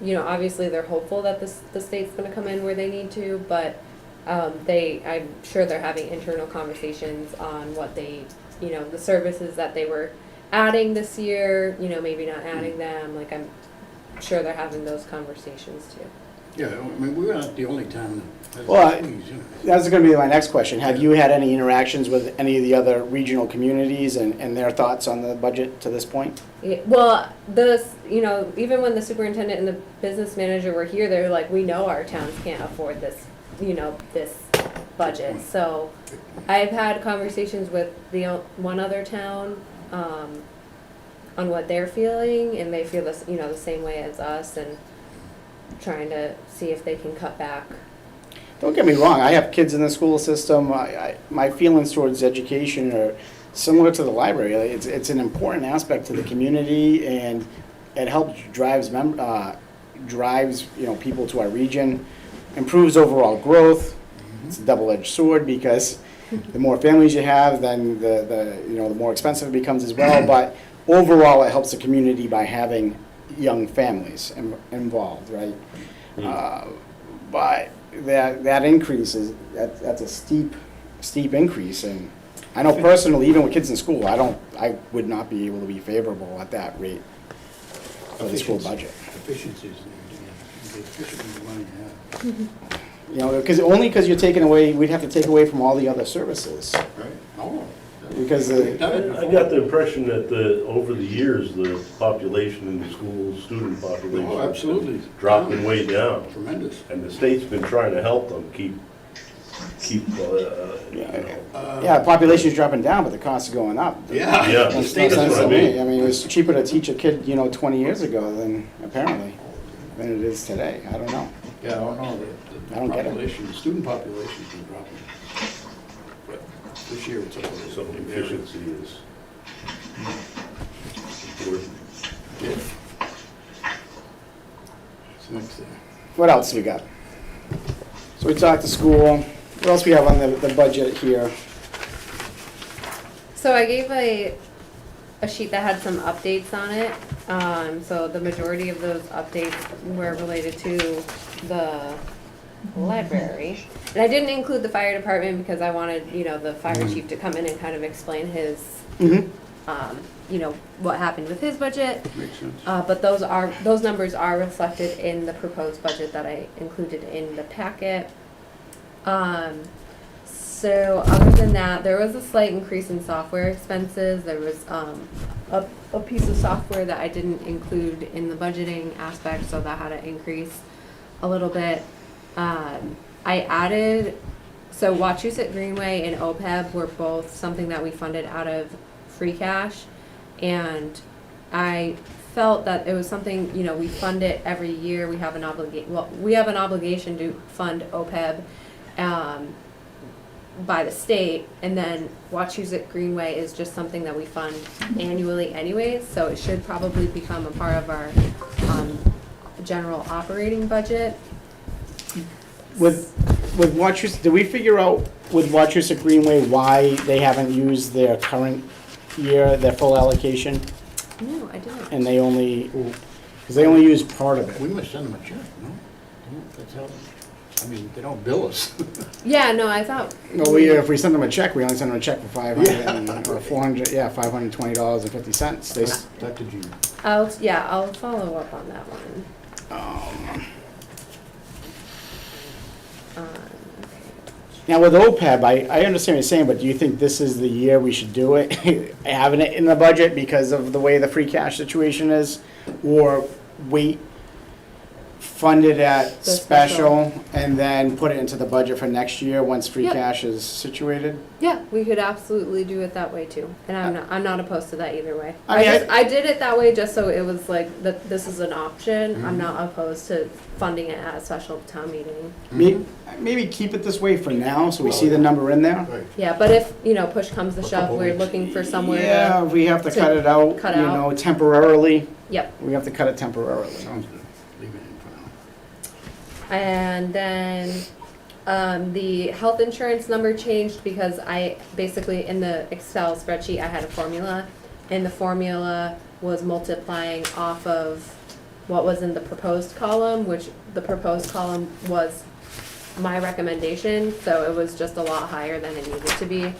obviously they're hopeful that the state's gonna come in where they need to, but I'm sure they're having internal conversations on what they, the services that they were adding this year, maybe not adding them, like I'm sure they're having those conversations too. Yeah, I mean, we're not the only town that has Well, these, That's gonna be my next question. Have you had any interactions with any of the other regional communities and their thoughts on the budget to this point? Yeah, well, even when the superintendent and the business manager were here, they're like, we know our towns can't afford this, this budget. So I've had conversations with one other town, on what they're feeling, and they feel this, the same way as us, and trying to see if they can cut back. Don't get me wrong, I have kids in the school system. My feelings towards education are similar to the library. It's an important aspect to the community, and it helps drives people to our region, improves overall growth. It's a double-edged sword because the more families you have, then the more expensive it becomes as well. But overall, it helps the community by having young families involved, right? But that increase that's a steep increase, and I know personally, even with kids in school, I would not be able to be favorable at that rate for the school budget. efficiencies, the efficient money you have. Because you're taking away, we'd have to take away from all the other services, Right? Oh. because We've done it I before. got the impression that over the years, the population in the schools, student population. Oh, absolutely. Dropping way down. Tremendous. And the state's been trying to help them keep, yeah, population's dropping down, but the costs are going up. Yeah. Yeah, Makes no State's sense what to I me. mean. I mean, it was cheaper to teach a kid, 20 years ago than, apparently, than it is today. I don't know. Yeah, I don't know, I don't the get it. population, the student population's been dropping. But this year it's up to some efficiency is important. Yeah. So next thing. What else we got? So we talked to school. What else we have on the budget here? So I gave a a sheet that had some updates on it. So the majority of those updates were related to the library. And I didn't include the fire department because I wanted, the fire chief to come in and kind of explain his, what happened with his budget. Makes sense. But those numbers are reflected in the proposed budget that I included in the packet. So other than that, there was a slight increase in software expenses. There was a piece of software that I didn't include in the budgeting aspect, so that had to increase a little bit. I added, so Wachusett Greenway and OPEB were both something that we funded out of free cash, and I felt that it was something, we fund it every year. We have an obligation to fund OPEB by the state, and then Wachusett Greenway is just something that we fund annually anyways, so it should probably become a part of our general operating budget. With Wachusett, did we figure out with Wachusett Greenway why they haven't used their current year, their full allocation? No, I didn't. And they only, because they only used part of We it. must send them a check, no? That's how, they don't bill us. Yeah, no, I thought. Well, if we send them a check, we only send them a check for or $400, $520.50. They, Talk to Gene. I'll follow up on that one. now with OPEB, I understand what you're saying, but do you think this is the year we should do it? Having it in the budget because of the way the free cash situation is? Or wait, fund it at The special and then put it into the budget for next year once free Yep. cash is situated? Yeah, we could absolutely do it that way too, and I'm not opposed to that either way. I mean, I did it that way just so it was like that this is an option. I'm not opposed to funding it at a special town meeting. Maybe keep it this way for now, so we see the number in there. Right. Yeah, but if push comes to A shove, couple we're weeks. looking for somewhere. Yeah, if we have to to cut it out, cut out. temporarily, Yep. we have to cut it temporarily. Sounds good. Leave it in for now. And then the health insurance number changed because I basically in the Excel spreadsheet I had a formula, and the formula was multiplying off of what was in the proposed column, which the proposed column was my recommendation, so it was just a lot higher than it needed to be.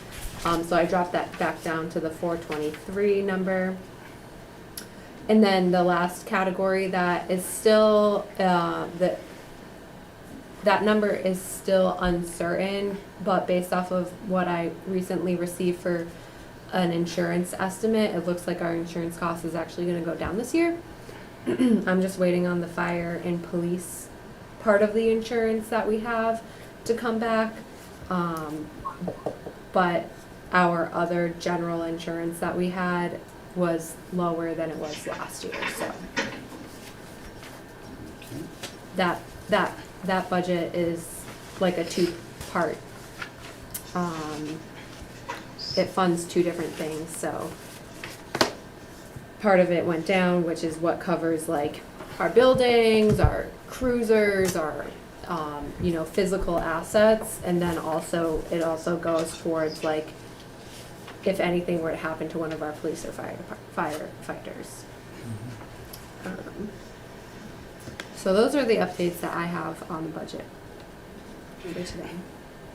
So I dropped that back down to the 423 number. And then the last category that is still, that number is still uncertain, but based off of what I recently received for an insurance estimate, it looks like our insurance cost is actually gonna go down this year. I'm just waiting on the fire and police part of the insurance that we have to come back. But our other general insurance that we had was lower than it was last year, so. That budget is like a two-part. It funds two different things, so. Part of it went down, which is what covers like our buildings, our cruisers, our, physical assets. And then also, it also goes towards like, if anything were to happen to one of our police or firefighters. So those are the updates that I have on the budget for today.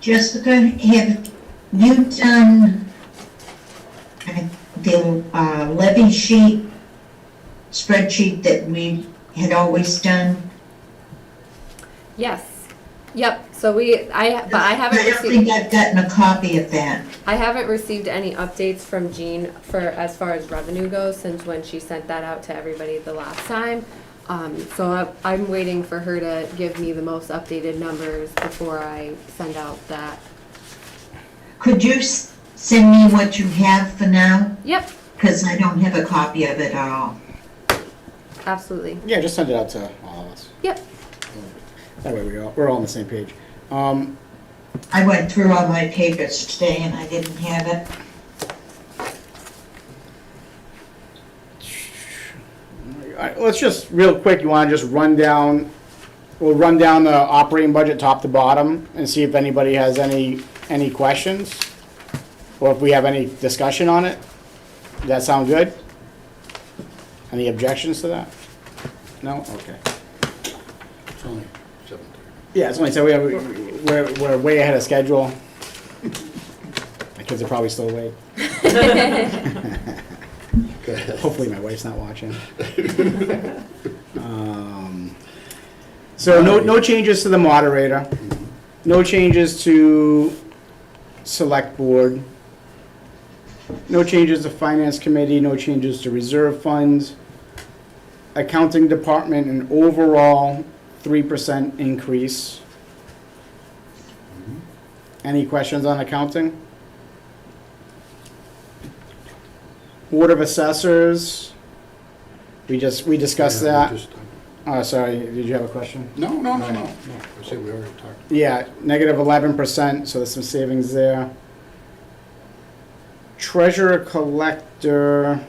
Jessica, have you done the levy sheet, spreadsheet that we had always done? Yes. Yep. So I haven't I don't received. think I've gotten a copy of that. I haven't received any updates from Jean for as far as revenue goes since when she sent that out to everybody the last time. So I'm waiting for her to give me the most updated numbers before I send out that. Could you send me what you have for now? Yep. Because I don't have a copy of it at all. Absolutely. Yeah, just send it out to all of us. Yep. That way we're all on the same page. I went through all my papers today and I didn't have it. All right, let's just, real quick, you wanna just run down, we'll run down the operating budget top to bottom and see if anybody has any questions? Or if we have any discussion on it? Does that sound good? Any objections to that? No? Okay. It's only 7:30. Yeah, it's only, so we're way ahead of schedule. My kids are probably still awake. Hopefully my wife's not watching. So no changes to the moderator, no changes to select board, no changes to finance committee, no changes to reserve funds, accounting department, an overall 3% increase. Any questions on accounting? Board of Assessors, we discussed Yeah, that. we just- Oh, sorry, did you have a question? No. I said we already talked. Yeah, negative 11%, so there's some savings there. Treasurer collector.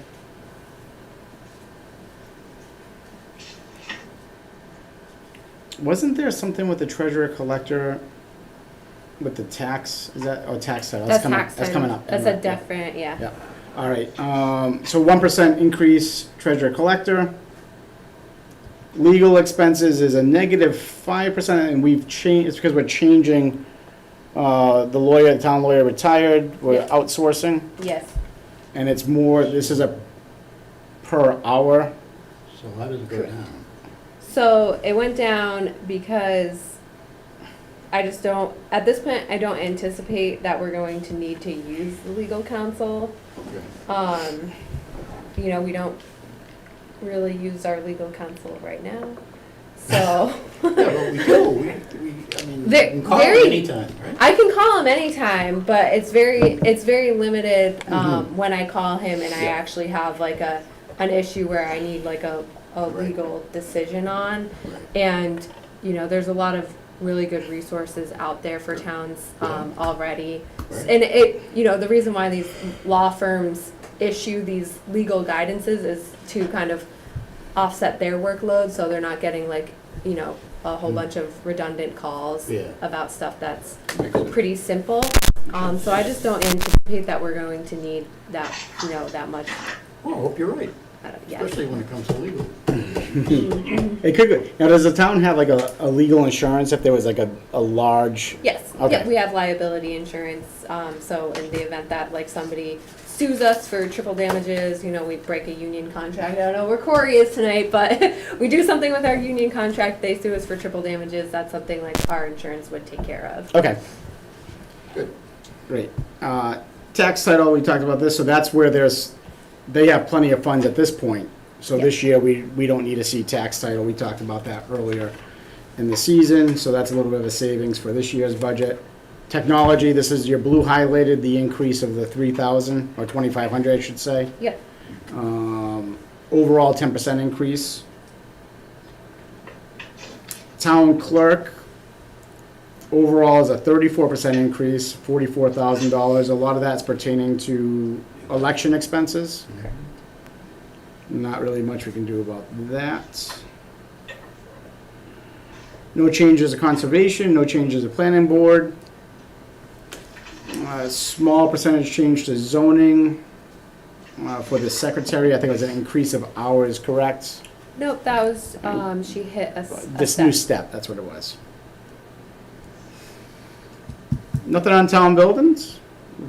Wasn't there something with the treasurer collector with the tax, is that, oh, tax title? That's coming- tax That's time. coming up. That's a different, yeah. Yeah, all right, so 1% increase treasurer collector. Legal expenses is a negative 5%, and we've changed, it's because we're changing, the lawyer, the town lawyer retired, we're Yeah. outsourcing, Yes. and it's more, this is a per hour. So how does it go down? So it went down because I just don't, at this point, I don't anticipate that we're going to need to use the legal counsel. Okay. You know, we don't really use our legal counsel right now, so. Yeah, but we do, I mean, Ve- you can call very- it anytime, right? I can call him anytime, but it's very limited, when I call him and I Yeah. actually have like an issue where I need like a Right. legal decision on. Right. And, you know, there's a lot of really good resources out there for towns, already. Right. And it, you know, the reason why these law firms issue these legal guidances is to kind of offset their workload, so they're not getting like, you know, a whole bunch of redundant calls Yeah. about stuff that's Makes sense. pretty simple. So I just don't anticipate that we're going to need that, you know, that much, Well, I hope you're right, yeah. especially when it comes to legal. It could go, now, does the town have like a legal insurance if there was like a large? Yes, Okay. yeah, we have liability insurance, so in the event that like somebody sues us for triple damages, you know, we break a union contract, I don't know where Corey is tonight, but we do something with our union contract, they sue us for triple damages, that's something like our insurance would take care of. Okay, Good. great. Tax title, we talked about this, so that's where they have plenty of funds at this point. So Yeah. this year, we don't need to see tax title, we talked about that earlier in the season, so that's a little bit of a savings for this year's budget. Technology, this is your blue highlighted, the increase of the 3,000, or 2,500, I should say. Yep, Overall, 10% increase. Town clerk, overall is a 34% increase, $44,000. A lot of that's pertaining to election expenses. Not really much we can do about that. No changes to conservation, no changes to planning board. Small percentage change to zoning. For the secretary, I think it was an increase of hours, correct? nope, that was, she hit a This new step, that's what it was. Nothing on town buildings?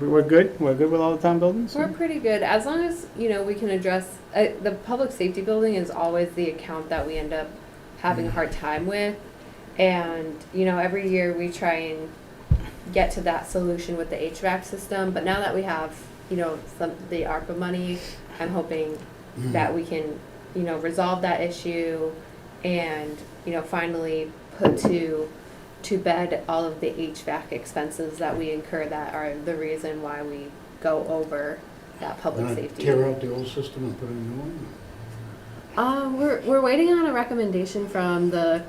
We're good? We're good with all the town buildings? We're pretty good, as long as, you know, we can address, the public safety building is always the account that we end up having a hard time with. And, you know, every year we try and get to that solution with the HVAC system, but now that we have, you know, the ARPA money, I'm hoping that we can, you know, resolve that issue and, you know, finally put to bed all of the HVAC expenses that we incur that are the reason why we go over that public Gonna safety. tear out the old system and put in a new one? We're waiting on a recommendation from the,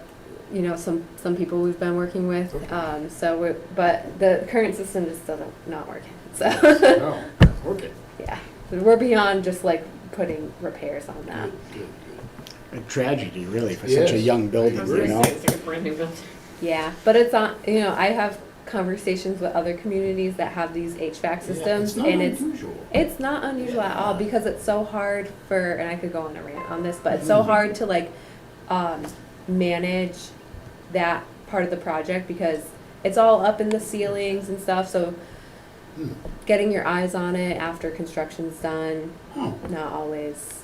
you know, some people we've been working with. Okay. But the current system just not working. So No, okay. yeah, we're beyond just like putting repairs on that. Good. A tragedy, really, for such a Yes. young I building, was you gonna know? say, it's like a brand new building. Yeah, but it's on. You know, I have conversations with other communities that have these HVAC systems, Yeah, and it's not unusual. it's not unusual at all, because it's so hard for, and I could go on a rant on this, but it's so hard to like manage that part of the project, because it's all up in the ceilings and stuff, so getting your eyes on it after construction's done, Oh, not always.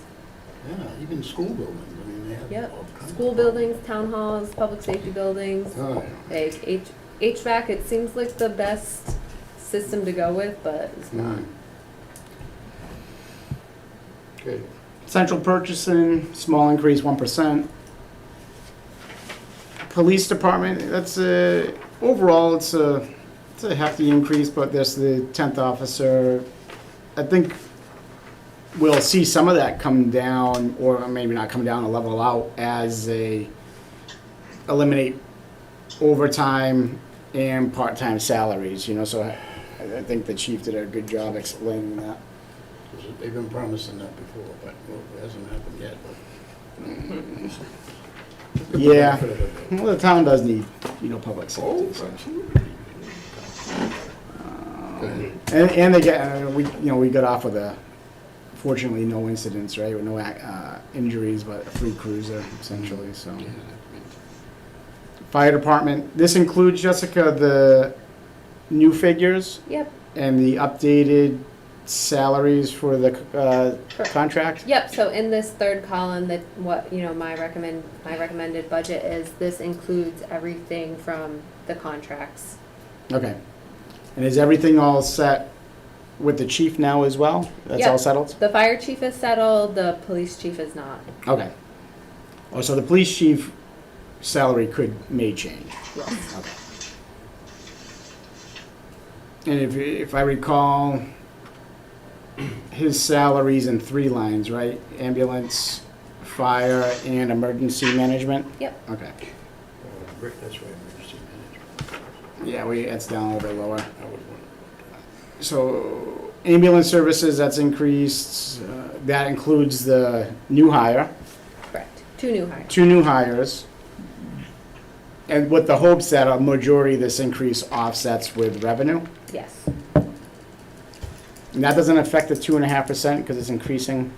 yeah, even school buildings, I mean, they have Yep, all kinds of school buildings, town halls, public safety buildings, Oh, yeah. like HVAC, it seems like the best system to go with, but it's not. Mm. Okay. Central purchasing, small increase, 1%. Police department, that's overall, it's a hefty increase, but there's the 10th officer. I think we'll see some of that come down, or maybe not come down, and level out as they eliminate overtime and part-time salaries, so I think the chief did a good job explaining that. They've been promising that before, but well, it hasn't happened yet. But Yeah, benefit of it. well, the town does need, public safety. Oh, so. absolutely. Go ahead. And they get, we got off with fortunately, no incidents, right, with no injuries, but a free cruiser, essentially, so. Yeah, Fire department, this includes, Jessica, the new figures Yep, and the updated salaries for the contract? yep, so in this third column, that what, my recommended budget is, this includes everything from the contracts. Okay. And is everything all set with the chief now as well? That's all Yep. settled? The fire chief is settled, the police chief is not. Okay. Oh, so the police chief salary may change? Yes. Okay. And if I recall, his salary's in 3 lines, right? Ambulance, fire, and emergency management? Yep. Okay. That's right, emergency management. Yeah, it's down a little bit lower. I would want So ambulance services, that's increased. That includes the new hire, Correct. 2 new hires. 2 new hires. And with the hopes that a majority of this increase offsets with revenue. Yes. And that doesn't affect the 2.5% because it's increasing.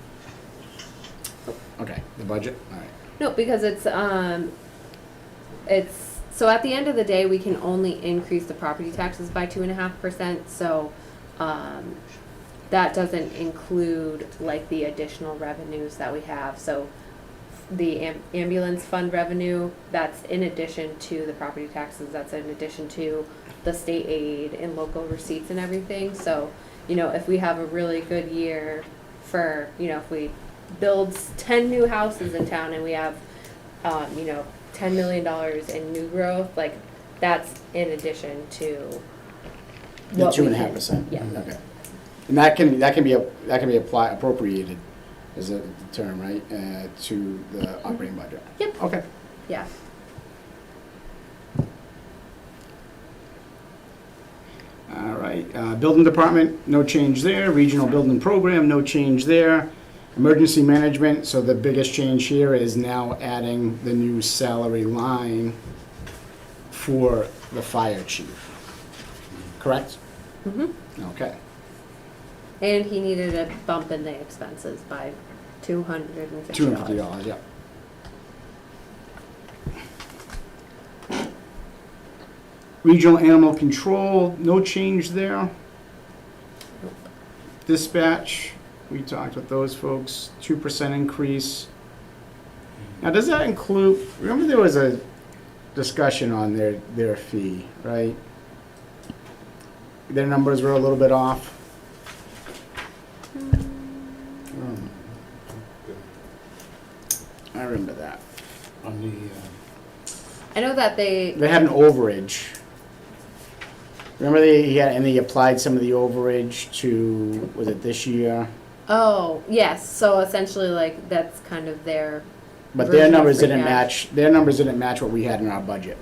Okay, the budget, all right. No, because it's so at the end of the day, we can only increase the property taxes by 2.5%, so, that doesn't include like the additional revenues that we have, so the ambulance fund revenue, that's in addition to the property taxes, that's in addition to the state aid and local receipts and everything, so, if we have a really good year for, if we build 10 new houses in town and we have, $10 million in new growth, like, that's in addition to The what we can- 2.5%? Yeah. Okay. And that can be appropriated, is the term, right, to the operating budget? Yep. Okay. Yeah. All right, building department, no change there. Regional building program, no change there. Emergency management, so the biggest change here is now adding the new salary line for the fire chief. Correct? Mm-hmm. Okay. And he needed a bump in the expenses by $250. $250, yeah. Regional animal control, no change there. Dispatch, we talked with those folks, 2% increase. Now, does that include, remember there was a discussion on their fee, right? Their numbers were a little bit off. I remember that. on the, I know that they They had an overage. Remember he applied some of the overage to, was it this year? oh, yes, so essentially like that's kind of their But version their of numbers free didn't cash. match what we had in our budget.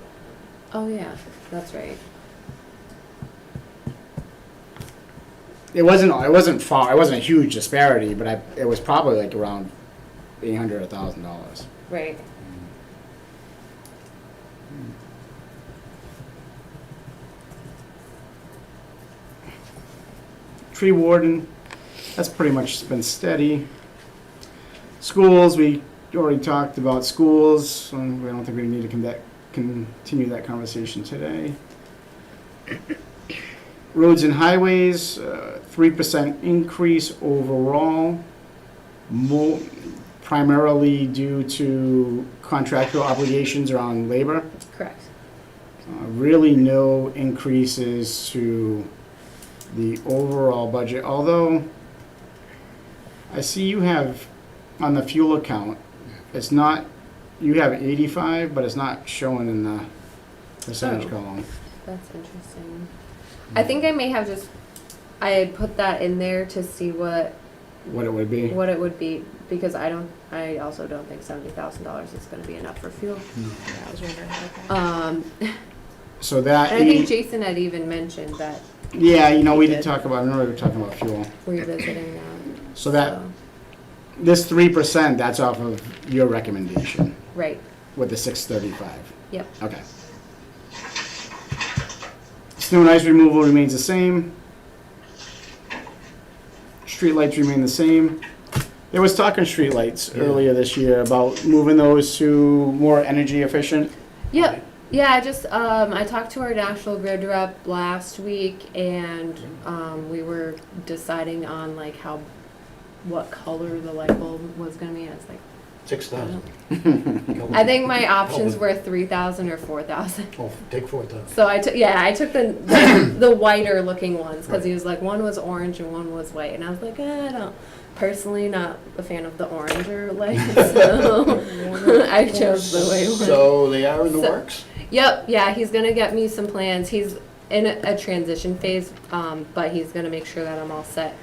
Oh yeah, that's right. It wasn't a huge disparity, but it was probably like around $800 or $1,000. Right. Tree warden, that's pretty much been steady. Schools, we already talked about schools, and we don't think we need to continue that conversation today. Roads and highways, 3% increase overall, primarily due to contractual obligations around labor. Correct. Really no increases to the overall budget, although I see you have, on the fuel account, it's not, you have 85, but it's not showing in the percentage Oh. column. That's interesting. I think I may have just, I had put that in there to see what What it would be. it would be, because I also don't think $70,000 is gonna be enough for fuel. Yeah, I was wondering about that. So that, And I think Jason had even mentioned that yeah, you know, we He did did. talk about, I remember we were talking about fuel. revisiting that. So that, this 3%, that's off of your recommendation Right, with the 635. yep. Okay. Snow and ice removal remains the same. Streetlights remain the same. There was talk on streetlights earlier this year about moving those to more energy efficient. Yep. Yeah, I talked to our National Grid rep last week, and we were deciding on like what color the light bulb was gonna be. I was like, 6,000. I think my options were 3,000 or 4,000. Oh, take 4,000. So I took the whiter looking ones, because he was like, one was orange and one was white, and I was like, I don't, personally not a fan of the orange or light, so I chose the white one. So they are in the So- works? Yep, yeah, he's gonna get me some plans. He's in a transition phase, but he's gonna make sure that I'm all set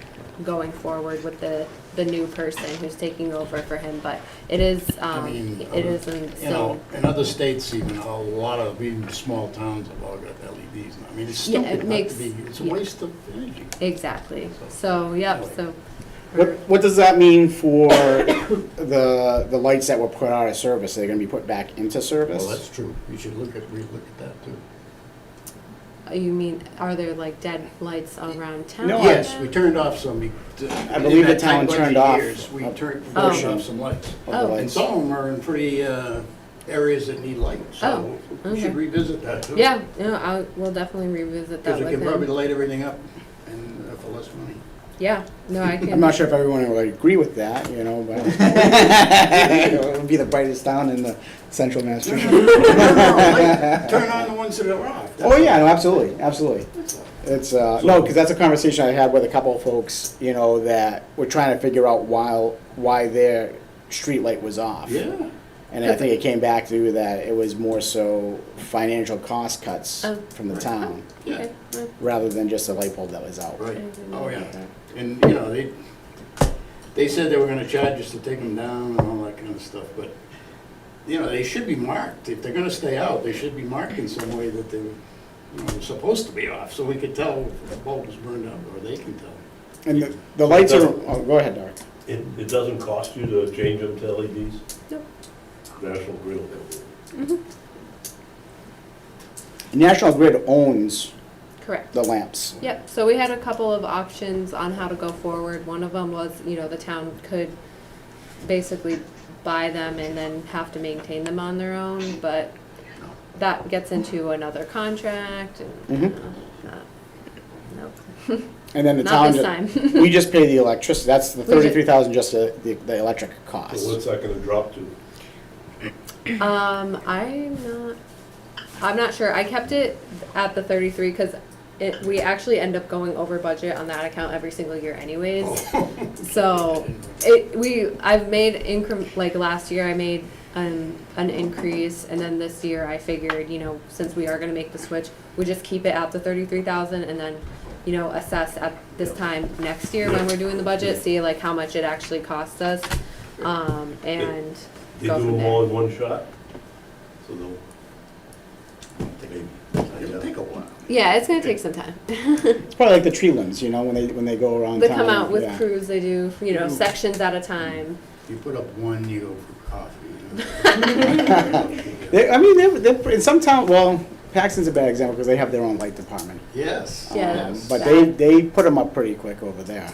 going forward with the new person who's taking over for him. But it is, it is in You know, still, in other states even, a lot of, even small towns have all got LEDs now. I mean, it's Yeah, stupid it not makes- to be, it's a yeah. waste of energy. exactly. So, yep, so. What does that mean for the lights that were put out of service? Are they gonna be put back into service? Well, that's true. You should relook at that too. You mean, are there like dead lights around town? No, Yes, we turned off some. I believe the town turned off We a turned portion off some lights. of the Oh. And lights. some of them are in pretty areas that need light, so we okay. should revisit that too. Yeah, we'll definitely revisit that Because we with can probably him. light everything up and for less money. Yeah, no, I can. I'm not sure if everyone would agree with that, you know, but it would be the brightest town in the central Massachusetts. Turn on the ones that are off. Oh, yeah, no, absolutely, absolutely. It's, no, because that's a conversation I had with a couple of folks, you know, that were trying to figure out why their street light was off. Yeah. And I think it came back to that it was more so financial cost cuts Oh. from the town, Yeah, Okay, well, rather than just a light bulb that was out. right. I didn't Oh, know yeah. about that. And, you know, they said they were gonna charge us to take them down and all that kind of stuff, but, you know, they should be marked. If they're gonna stay out, they should be marked in some way that they're, you know, supposed to be off, so we could tell if the bulb was burned out, or they can tell. And the lights are, oh, go ahead, Doc. It doesn't cost you to change them to LEDs? Nope. National Grid will cover it. National Grid owns Correct. the lamps. Yep, so we had a couple of options on how to go forward. One of them was, the town could basically buy them and then have to maintain them on their own, but that gets into another contract and, Mhm. nope, And then the not town, this time. we just pay the electricity, that's the We ju- 33,000, just the electric So cost. what's that gonna drop to? I'm not sure. I kept it at the 33 because we actually end up going over budget on that account every single year anyways. So I've made like last year I made an increase, and then this year I figured, since we are gonna make the switch, we just keep it at the 33,000 and then, assess at this time next year when we're doing the budget, see like how much it actually costs us, and They go do from them there. all in one shot? So they'll, It'll take a while. Yeah, it's gonna take some time. It's probably like the tree limbs, when they go around They town. come out with yeah. crews, they do, sections at a time. You put up one, you go for coffee. In some town, well, Paxton's a bad example because they have their own light department. Yes. Yeah. But they put them up pretty quick over there,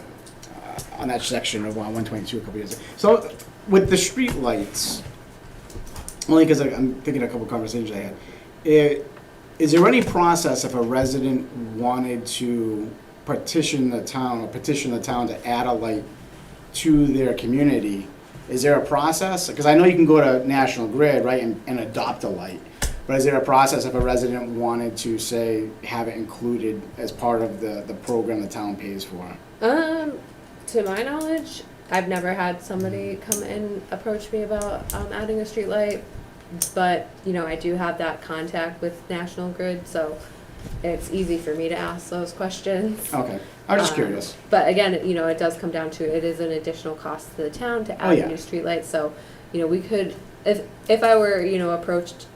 on that section of 122 a couple years ago. So with the street lights, only because I'm thinking a couple conversations I had, is there any process if a resident wanted to petition the town to add a light to their community? Is there a process? Because I know you can go to National Grid, right, and adopt a light. But is there a process if a resident wanted to, say, have it included as part of the program the town pays for? To my knowledge, I've never had somebody come and approach me about adding a street light, but, I do have that contact with National Grid, so it's easy for me to ask those questions. Okay, I was just curious. But again, it does come down to, it is an additional cost to the town to add yeah. a new street light, so, we could, if I were, approached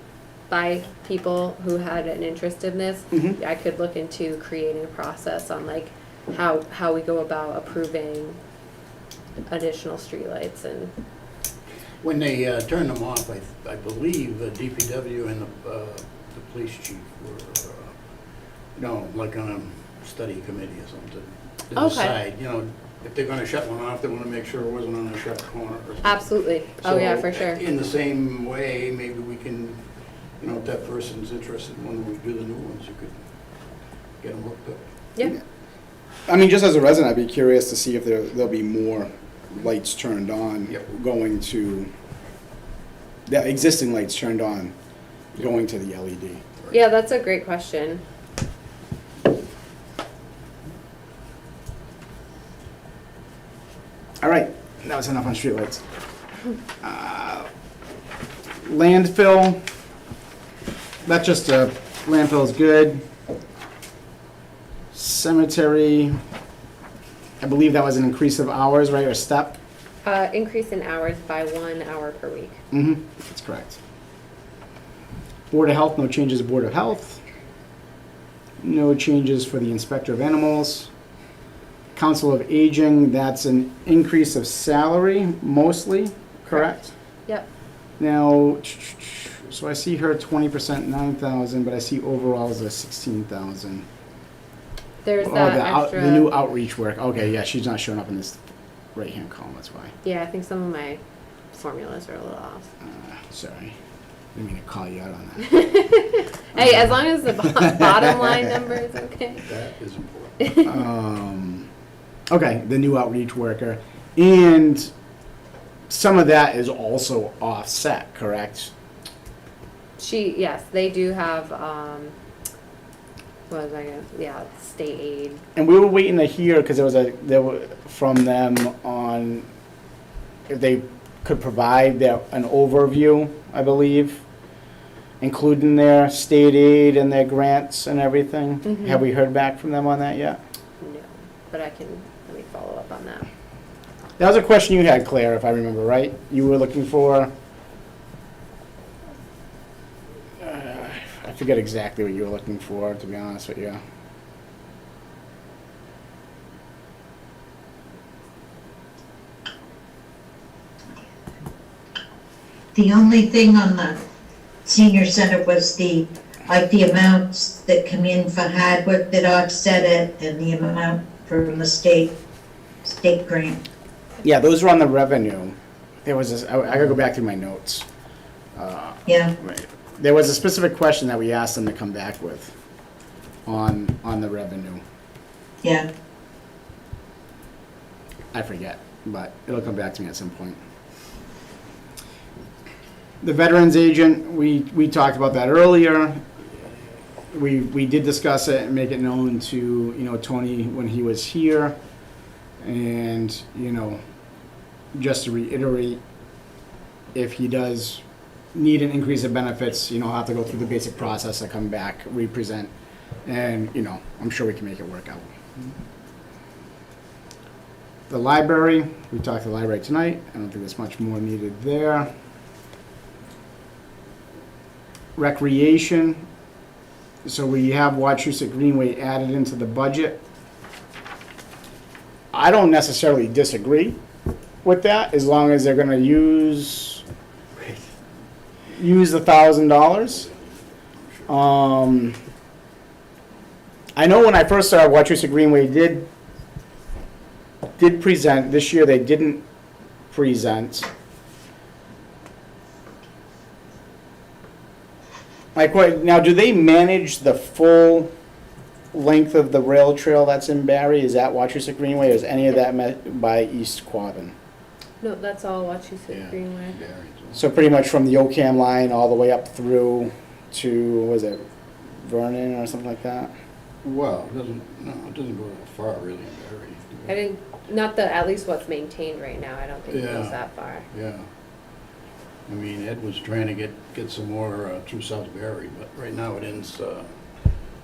by people who had an interest in this, Mhm. I could look into creating a process on like how we go about approving additional streetlights and. When they turned them off, I believe the DPW and the police chief were, like on a study committee or something. To Okay. decide, if they're gonna shut one off, they wanna make sure it wasn't on a shut corner or something. Absolutely. Oh, yeah, for sure. In the same way, maybe we can, if that person's interested, when we do the new ones, you could get them hooked up. Yeah. I mean, just as a resident, I'd be curious to see if there'll be more lights turned on Yep. going to, the existing lights turned on going to the LED. Yeah, that's a great question. All right, that was enough on streetlights. Landfill, that's just landfill is good. Cemetery, I believe that was an increase of hours, right, or step? Increase in hours by 1 hour per week. Mm-hmm, that's correct. Board of Health, no changes to Board of Health. No changes for the Inspector of Animals. Council of Aging, that's an increase of salary, mostly, correct? Yep. Now, so I see her 20%, 9,000, but I see overall is a 16,000. There's that extra. The new outreach work, okay, yeah, she's not showing up in this right-hand column, that's why. Yeah, I think some of my formulas are a little off. Sorry, didn't mean to call you out on that. Hey, as long as the bottom line number is okay. That is important. Okay, the new outreach worker, and some of that is also offset, correct? Yes, they do have, what was I gonna, yeah, state aid. And we were waiting to hear, because there were from them on if they could provide an overview, I believe, including their state aid and their grants and everything. Mhm. Have we heard back from them on that yet? No, but let me follow up on that. That was a question you had, Claire, if I remember right. You were looking for, I forget exactly what you were looking for, to be honest with you. The only thing on the senior center was the amounts that come in for hard work that offset it and the amount from the state grant. Yeah, those were on the revenue. There was this, I gotta go back through my notes. Yeah, Right. There was a specific question that we asked them to come back with on the revenue. yeah. I forget, but it'll come back to me at some point. The veterans agent, we talked about that earlier. We did discuss it and make it known to, Tony when he was here. And, just to reiterate, if he does need an increase in benefits, I'll have to go through the basic process to come back, represent, and, I'm sure we can make it work out. The library, we talked to the library tonight. I don't think there's much more needed there. Recreation, so we have Wachusett Greenway added into the budget. I don't necessarily disagree with that, as long as they're gonna use the $1,000. I know when I first started, Wachusett Greenway did present. This year they didn't present. Now, do they manage the full length of the rail trail that's in Barre? Is that Wachusett Greenway, or is any of that met by East Quabbin? No, that's all Wachusett Yeah. Greenway. So pretty much from the Ocam line all the way up through to, was it Vernon or something like that? Well, it doesn't go that far really, Barry. I didn't, not the, at least what's maintained right now, I don't think it Yeah. goes that far. Yeah. I mean, Ed was trying to get some more through South Barry, but right now it ends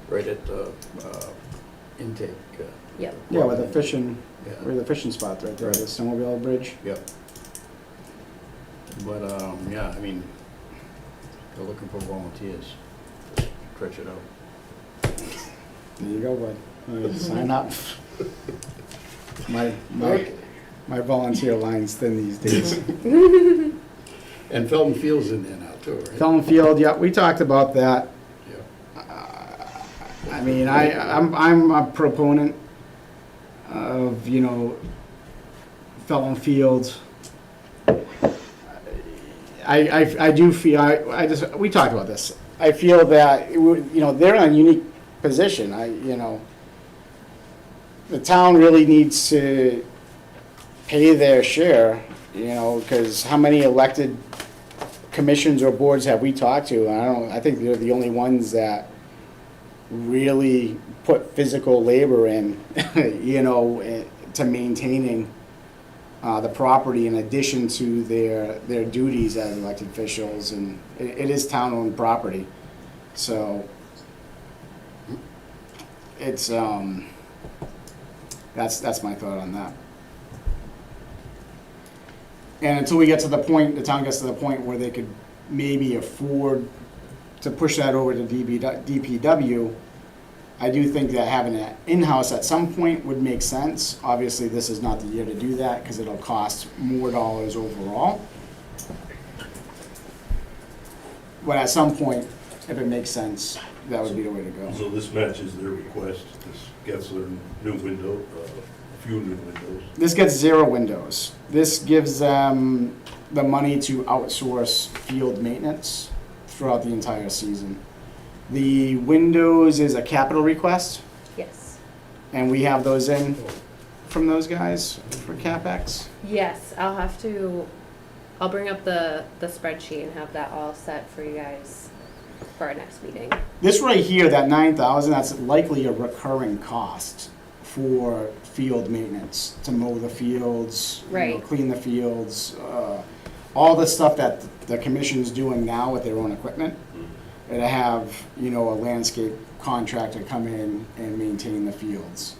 right at the intake. Yep. Yeah, where the fishing, Yeah. where the fishing spot's right there, the snowmobile bridge. Yep. But, yeah, I mean, they're looking for volunteers. Stretch it out. There you go, bud. Sign up. My volunteer line's thin these days. And Felton Field's in there now too, right? Felton Field, yeah, we talked about that. Yeah. I mean, I'm a proponent of, Felton Field. I do feel, we talked about this. I feel that, they're in a unique position. The town really needs to pay their share, because how many elected commissions or boards have we talked to? I think they're the only ones that really put physical labor in, to maintaining the property in addition to their duties as elected officials, and it is town-owned property. So it's, that's my thought on that. And until we get to the point, the town gets to the point where they could maybe afford to push that over to DPW, I do think that having it in-house at some point would make sense. Obviously, this is not the year to do that because it'll cost more dollars overall. But at some point, if it makes sense, that would be the way to go. So this matches their request, this gets their new window, a few new windows. This gets 0 windows. This gives them the money to outsource field maintenance throughout the entire season. The windows is a capital request, Yes. and we have those in from those guys for CapEx. Yes, I'll bring up the spreadsheet and have that all set for you guys for our next meeting. This right here, that 9,000, that's likely a recurring cost for field maintenance, to mow the fields, Right. clean the fields, all the stuff that the commission's doing now with their own equipment, and to have, a landscape contractor come in and maintain the fields.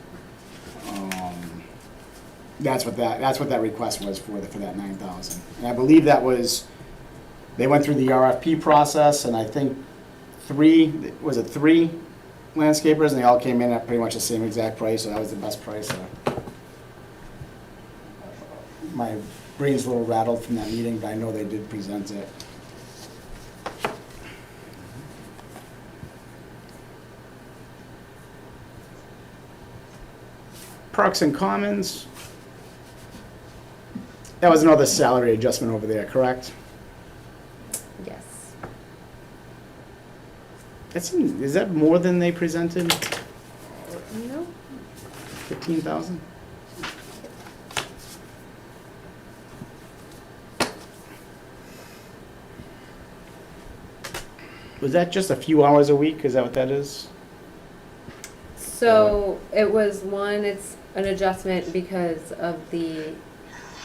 That's what that request was for that 9,000. And I believe they went through the RFP process, and I think 3 landscapers, and they all came in at pretty much the same exact price, so that was the best price. My brain's a little rattled from that meeting, but I know they did present it. Parks and Commons. That was another salary adjustment over there, correct? Yes. Is that more than they presented? No? 15,000? Was that just a few hours a week? Is that what that is? So it was it's an adjustment because of the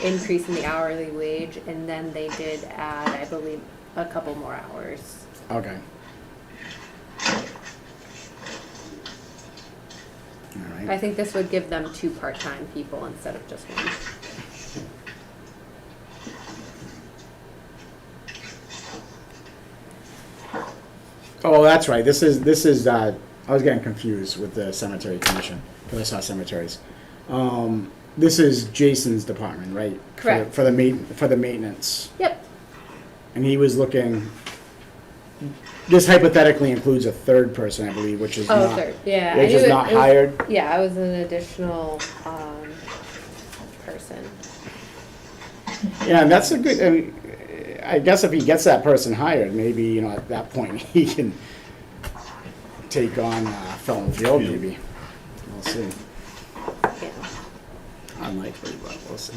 increase in the hourly wage, and then they did add, I believe, a couple more hours. Okay. All right. I think this would give them 2 part-time people instead of just 1. Oh, that's right. This is, I was getting confused with the cemetery commission, because I saw cemeteries. This is Jason's department, right? Correct. For the maintenance. Yep. And he was looking, this hypothetically includes a third person, I believe, which is Oh, not, third, yeah. I which knew is it- not it was- hired. Yeah, I was an additional, person. Yeah, and that's a good, I mean, I guess if he gets that person hired, maybe, you know, at that point, he can take on Felton Field, maybe. We'll see. Yeah. Unlikely, but we'll see.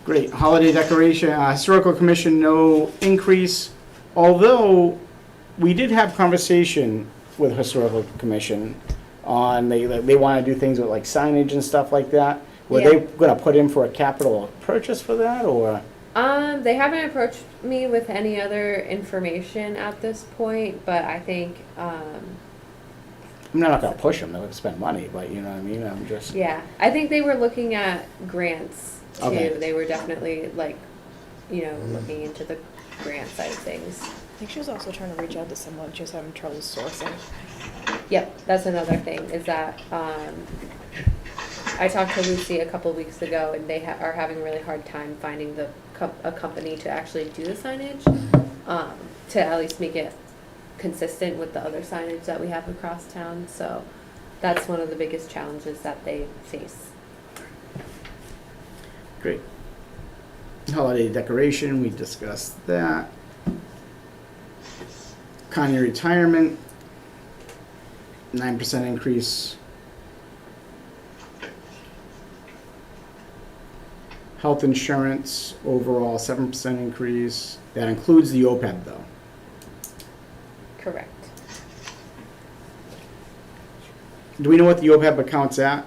Great, holiday decoration, historical commission, no increase, although we did have conversation with historical commission on, they wanna do things with like signage and stuff like that. Were they Yeah. gonna put in for a capital purchase for that, or? They haven't approached me with any other information at this point, but I think, I'm not gonna push them, they'll spend money, but you know what I mean, I'm just, yeah, I think they were looking at grants too. Okay. They were definitely like, you know, looking into the grant side of things. I think she was also trying to reach out to someone. She was having trouble sourcing. Yep, that's another thing, is that, I talked to Lucy a couple weeks ago, and they are having a really hard time finding a company to actually do the signage, to at least make it consistent with the other signage that we have across town, so that's one of the biggest challenges that they face. great. Holiday decoration, we discussed that. Connie retirement, 9% increase. Health insurance, overall 7% increase. That includes the OPEB though. Correct. Do we know what the OPEB account's at?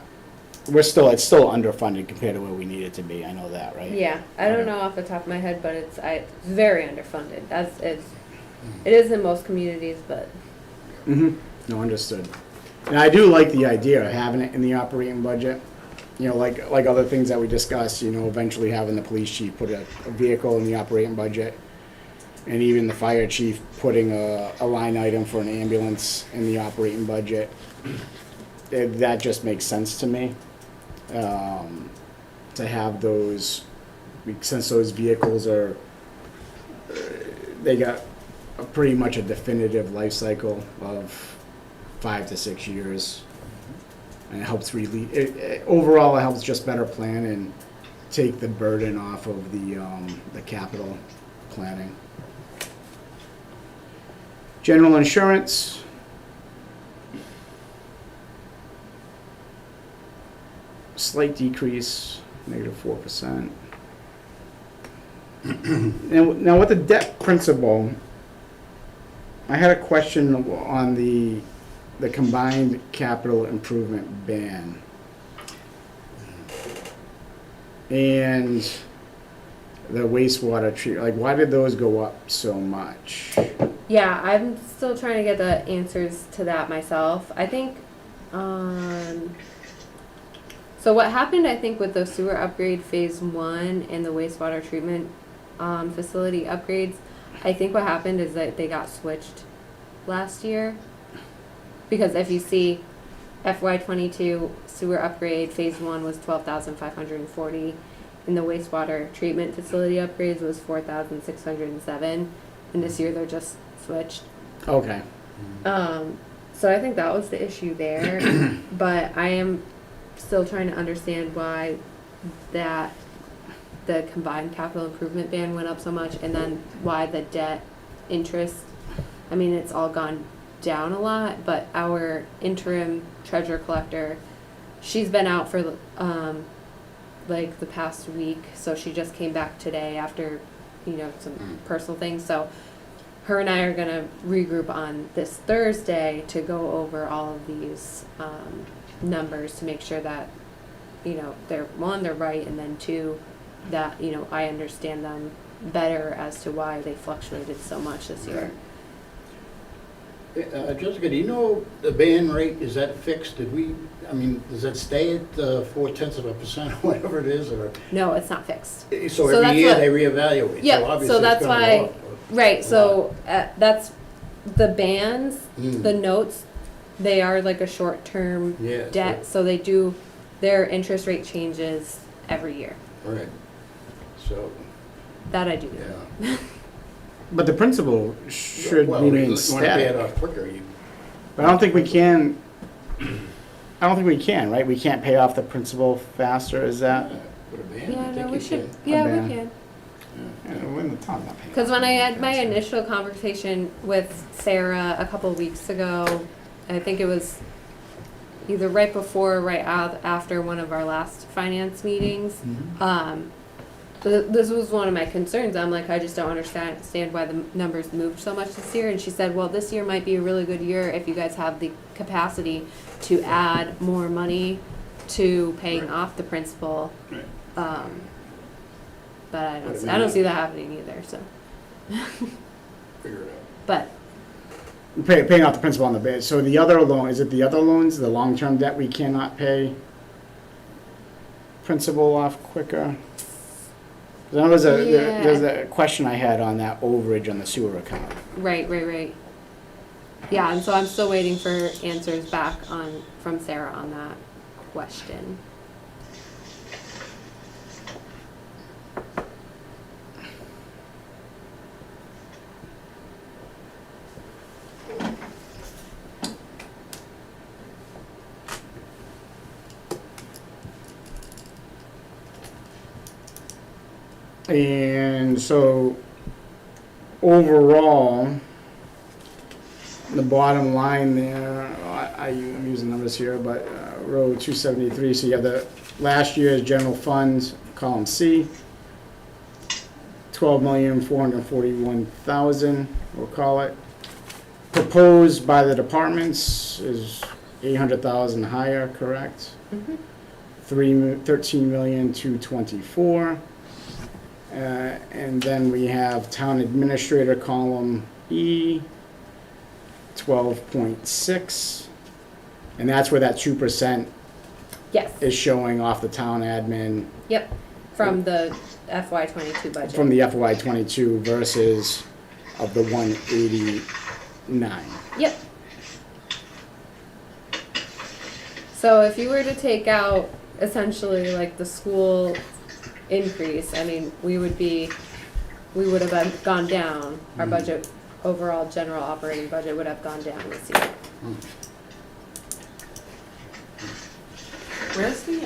It's still underfunded compared to where we need it to be, I know that, right? Yeah, I don't know off the top of my head, but it's very underfunded, it is in most communities, but. Mm-hmm, no, understood. And I do like the idea of having it in the operating budget. You know, like other things that we discussed, you know, eventually having the police chief put a vehicle in the operating budget. And even the fire chief putting a line item for an ambulance in the operating budget. That just makes sense to me. To have those, since those vehicles are, they got pretty much a definitive life cycle of 5 to 6 years. And it helps overall, it helps just better plan and take the burden off of the capital planning. General insurance. Slight decrease, -4%. Now with the debt principal, I had a question on the combined capital improvement ban. And the wastewater treatment, like why did those go up so much? Yeah, I'm still trying to get the answers to that myself. I think, so what happened, I think, with the sewer upgrade phase 1 and the wastewater treatment facility upgrades, I think what happened is that they got switched last year. Because if you see FY22 sewer upgrade phase 1 was 12,540, and the wastewater treatment facility upgrades was 4,607, and this year they're just switched. Okay. So I think that was the issue there, but I am still trying to understand why that the combined capital improvement ban went up so much, and then why the debt interest, I mean, it's all gone down a lot, but our interim treasurer collector, she's been out for like the past week, so she just came back today after, you know, some personal things, so her and I are gonna regroup on this Thursday to go over all of these numbers to make sure that, you know, they're right, and then 2, that, you know, I understand them better as to why they fluctuated so much this year. Jessica, do you know the ban rate, is that fixed? Does that stay at 0.4%, or whatever it is, or? No, it's not fixed. So that's every year what- they reevaluate? Yeah, obviously so it's that's gonna why, go up. right, so that's the bans, Mm. the notes, they are like a short-term Yeah, debt, so they do, their interest rate changes every year. Right. So, That I do know. yeah. But the principal should Well, remain you wanna pay it static. off quicker, you, But I don't think we can, right? We can't pay off the principal faster, is that? put a ban, Yeah, I no, think we you should, can. yeah, ban. we can. Yeah, when the town's not paying. Because when I had my initial conversation with Sarah a couple of weeks ago, I think it was either right before or right after one of our last finance meetings, this was one of my concerns. I'm like, I just don't understand why the numbers moved so much this year. And she said, well, this year might be a really good year if you guys have the capacity to add more money to paying off the principal. Right. But I But don't, I I don't mean, see that happening either, so. Figure it out. But, Paying off the principal on the bid. So the other loan, is it the other loans, the long-term debt we cannot pay principal off quicker? 'Cause I know there's a question I had on that overage on the sewer account. right. Yeah, and so I'm still waiting for answers back from Sarah on that question. And so overall, the bottom line there, I'm using numbers here, but row 273, so you have the last year's general funds, column C, 12,441,000, we'll call it. Proposed by the departments is 800,000 higher, correct? 13,224,000. And then we have town administrator column E, 12.6. And that's where that 2% Yes, is showing off the town admin yep, from the FY '22 budget. from the FY '22 versus of the 189. Yep. So if you were to take out essentially like the school increase, I mean, we would have gone down. Our budget, overall general operating budget would have gone down this year. Where's the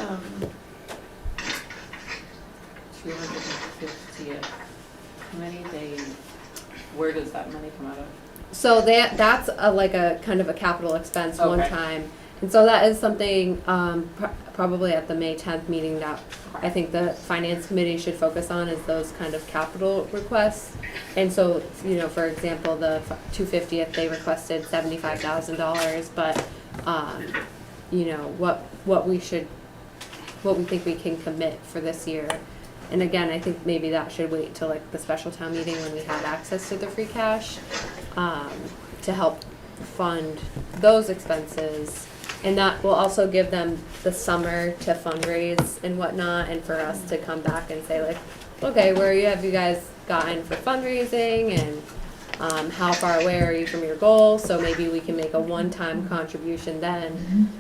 250th committee? Where does that money come out of? So that's like a kind of a capital expense one Okay. time. And so that is something, probably at the May 10th meeting that I think the finance committee should focus on, is those kind of capital requests. And so, for example, the 250th, they requested $75,000, but, what we think we can commit for this year. And again, I think maybe that should wait till like the special town meeting when we have access to the free cash, to help fund those expenses. And that will also give them the summer to fundraise and whatnot, and for us to come back and say like, okay, have you guys gotten for fundraising, and how far away are you from your goal? So maybe we can make a one-time contribution then.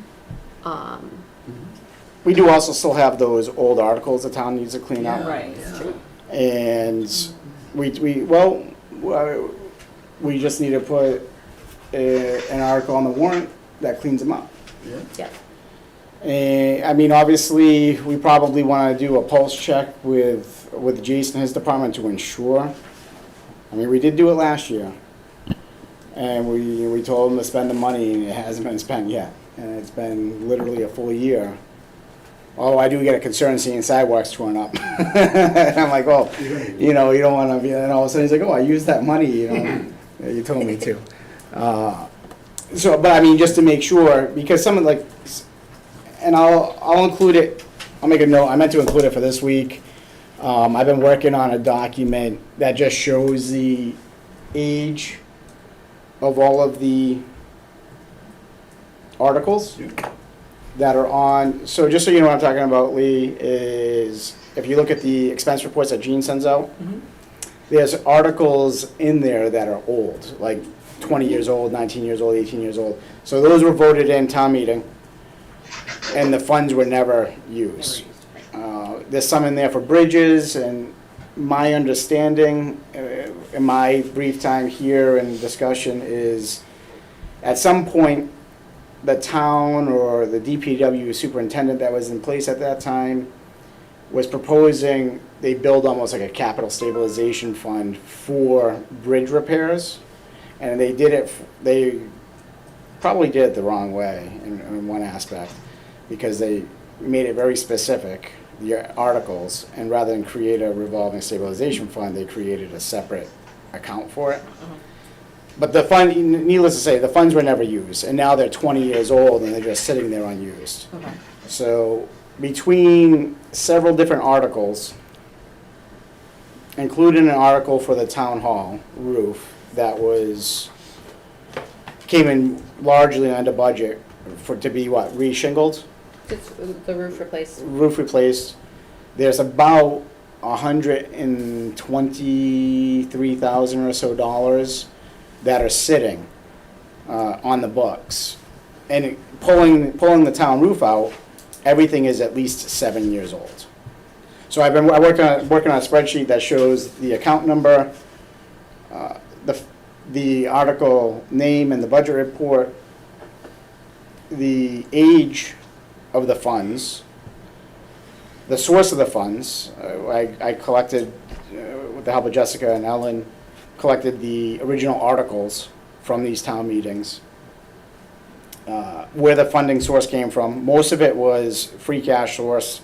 We do also still have those old articles the town needs to clean up. Right. And we just need to put an article on the warrant that cleans them up. Yeah. And, I mean, obviously, we probably want to do a pulse check with Jason and his department to ensure. I mean, we did do it last year. And we told them to spend the money, and it hasn't been spent yet. And it's been literally a full year. Oh, I do get a concern seeing sidewalks torn up. And I'm like, oh, you don't want to be, and all of a sudden he's like, oh, I used that money, you told me to. But I mean, just to make sure, because some of and I'll include it, I'll make a note, I meant to include it for this week. I've been working on a document that just shows the age of all of the articles that are on, so just so you know what I'm talking about, Lee, is if you look at the expense reports that Gene sends out, there's articles in there that are old, like 20 years old, 19 years old, 18 years old. So those were voted in town meeting, and the funds were never used. There's some in there for bridges, and my understanding, in my brief time here in discussion, is at some point, the town or the DPW superintendent that was in place at that time was proposing they build almost like a capital stabilization fund for bridge repairs. And they did it, they probably did it the wrong way in one aspect, because they made it very specific, the articles, and rather than create a revolving stabilization fund, they created a separate account for it. But the fund, needless to say, the funds were never used, and now they're 20 years old and they're just sitting there unused. Okay. So between several different articles, including an article for the town hall roof that came in largely under budget to be what, re-shingled? Just the roof replaced. Roof replaced. There's about $123,000 or so that are sitting on the books. And pulling the town roof out, everything is at least 7 years old. So I working on a spreadsheet that shows the account number, the article name and the budget report, the age of the funds, the source of the funds. I collected, with the help of Jessica and Ellen, collected the original articles from these town meetings, where the funding source came from. Most of it was free cash source.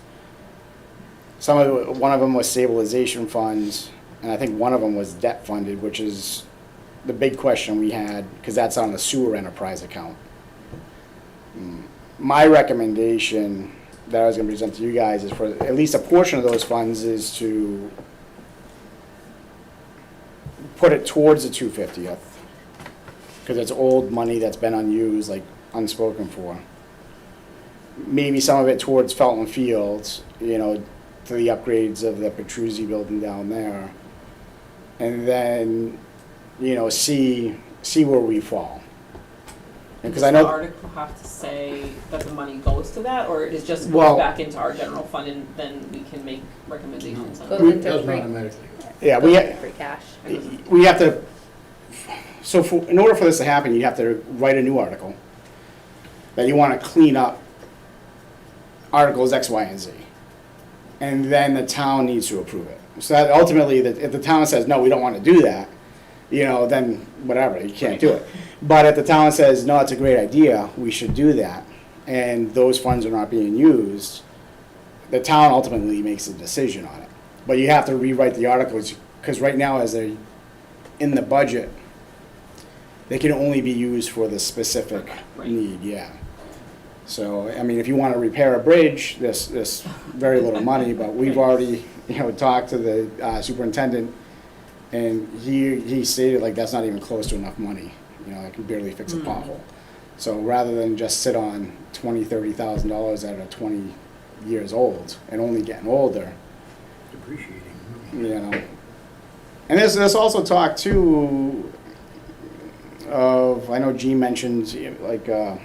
One of them was stabilization funds, and I think one of them was debt funded, which is the big question we had, because that's on the sewer enterprise account. My recommendation that I was going to present to you guys is for at least a portion of those funds is to put it towards the 250th, because it's old money that's been unused, like unspoken for. Maybe some of it towards Felton Fields, to the upgrades of the Petruzzi building down there, and then see where we fall. Because I Does the know article have to say that the money goes to that, or it is just Well- goes back into our general fund and then we can make recommendations on Goes it? It into does free, automatically. yeah goes into free cash. we have to. So in order for this to happen, you have to write a new article that you want to clean up articles X, Y, and Z, and then the town needs to approve it. So that ultimately, if the town says no, we don't want to do that, then whatever, you can't do it. But if the town says, no, it's a great idea, we should do that, and those funds are not being used, the town ultimately makes a decision on it. But you have to rewrite the articles, because right now, as they're in the budget, they can only be used for the specific Right. need, yeah. So, I mean, if you want to repair a bridge, there's very little money, but we've already, talked to the superintendent, and he stated, like, that's not even close to enough money. I can barely fix a pothole. So rather than just sit on $20,000-$30,000 that are 20 years old and only getting older, Depreciating. And there's also talk too of, I know Gene mentioned, like, I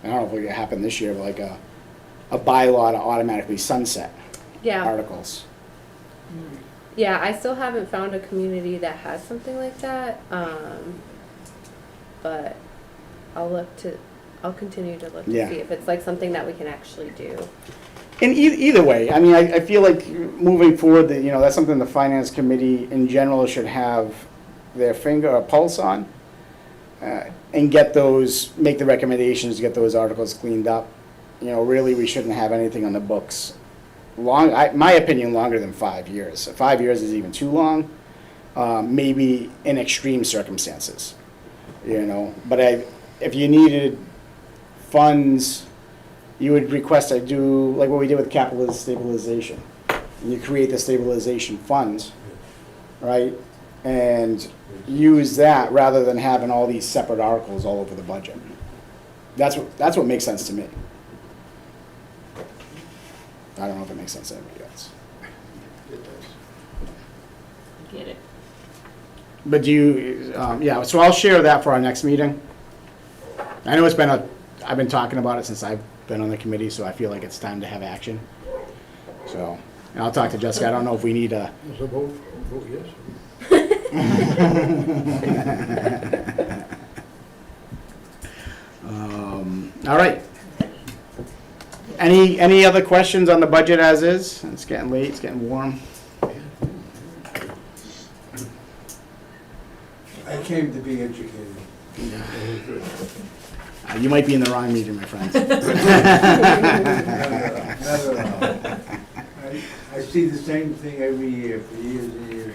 don't know if it happened this year, but like a bylaw to automatically sunset Yeah, articles. yeah, I still haven't found a community that has something like that, but I'll continue to look to Yeah. see if it's like something that we can actually do. And either way, I mean, I feel like moving forward, that's something the finance committee in general should have their finger or pulse on, and make the recommendations to get those articles cleaned up. Really, we shouldn't have anything on the books my opinion, longer than 5 years. 5 years is even too long, maybe in extreme circumstances, But if you needed funds, you would request I do, like what we did with capital stabilization. And you create the stabilization funds, right? And use that rather than having all these separate articles all over the budget. That's what makes sense to me. I don't know if it makes sense to anybody else. It does. Get it. But do you, so I'll share that for our next meeting. I know I've been talking about it since I've been on the committee, so I feel like it's time to have action. So, And I'll talk to Jessica, I don't know if we need a, So vote yes. all right. Any other questions on the budget as is? It's getting late, it's getting warm. I came to be educated. You might be in the wrong meeting, my friend. Not at all. I see the same thing every year for years and years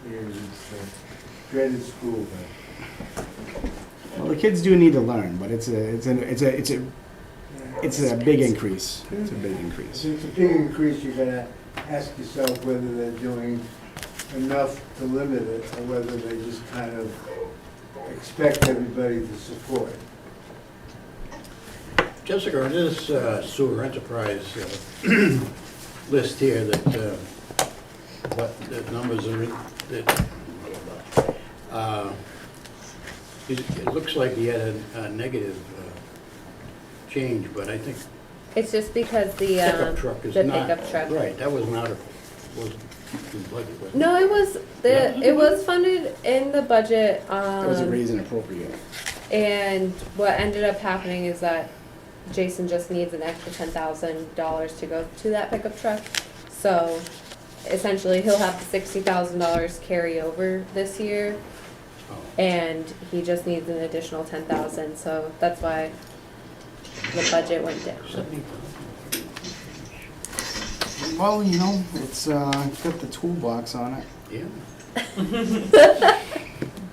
and years. It's dreaded school, but Well, the kids do need to learn, but it's a big increase. It's a big increase. it's a big increase. You gotta ask yourself whether they're doing enough to limit it, or whether they just kind of expect everybody to support it. Jessica, in this sewer enterprise list here that, what the numbers are in, that, it looks like he had a negative change, but I think It's just because the pickup truck is not. pickup truck. Right, that was an article, wasn't in the budget, was it? No, it was it was funded in the budget. It was a raise and appropriate. And what ended up happening is that Jason just needs an extra $10,000 to go to that pickup truck. So essentially, he'll have the $60,000 carry over this year, Oh. and he just needs an additional $10,000. So that's why the budget went down. 70,000. Well, you know, it's got the toolbox on it. Yeah.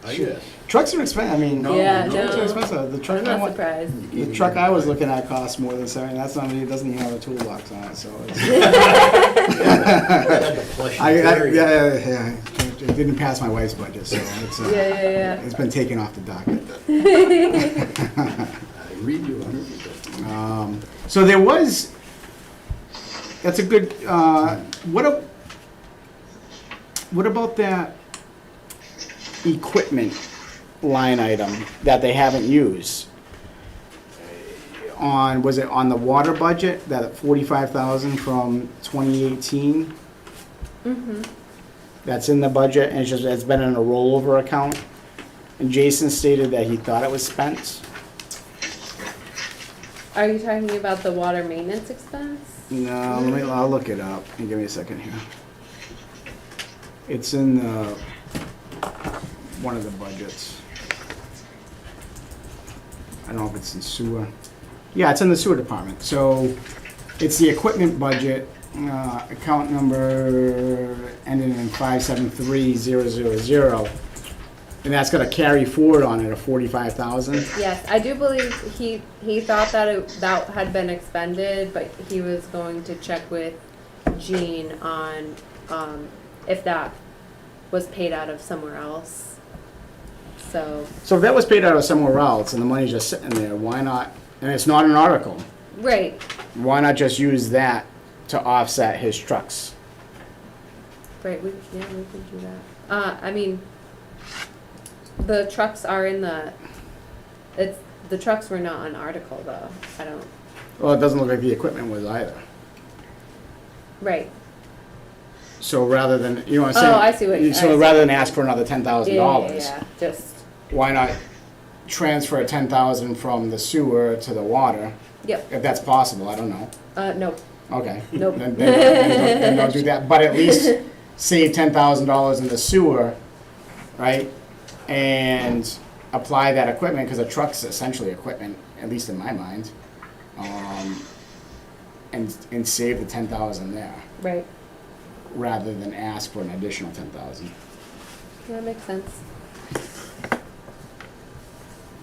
I guess. Trucks are expensive. I mean, Yeah, trucks are no. expensive. The truck I'm I not want, surprised. the truck I was looking at costs more than 70. That's not. It doesn't even have a toolbox on it, so. It's, Had the flush interior. yeah. It didn't pass my wife's budget, so it's. Yeah. It's been taken off the docket. I read you 100%. So there was. That's a good. What about that equipment line item that they haven't used? Was it on the water budget, that 45,000 from 2018? Mhm. That's in the budget, and it's been in a rollover account. And Jason stated that he thought it was spent. Are you talking about the water maintenance expense? No, I'll look it up. Give me a second here. It's in one of the budgets. I don't know if it's in sewer. Yeah, it's in the sewer department. So it's the equipment budget, account number ending in 573000. And that's got a carry forward on it of 45,000. Yes, I do believe he thought that that had been expended, but he was going to check with Jean on if that was paid out of somewhere else. So So if that was paid out of somewhere else and the money's just sitting there, why not? And it's not an article. right, Why not just use that to offset his trucks? we could do that. I mean, the trucks are in the trucks were not an article though. I don't. Well, it doesn't look like the equipment was either. Right. So rather than, you know what I'm saying? Oh, I see what you. So rather than ask for another $10,000, Yeah. Just. why not transfer 10,000 from the sewer to the water? Yep. If that's possible, I don't know. No. Okay. Nope. Then don't do that, but at least save $10,000 in the sewer, right? And apply that equipment, because a truck's essentially equipment, at least in my mind. And save the 10,000 there, Right. rather than ask for an additional 10,000. That makes sense.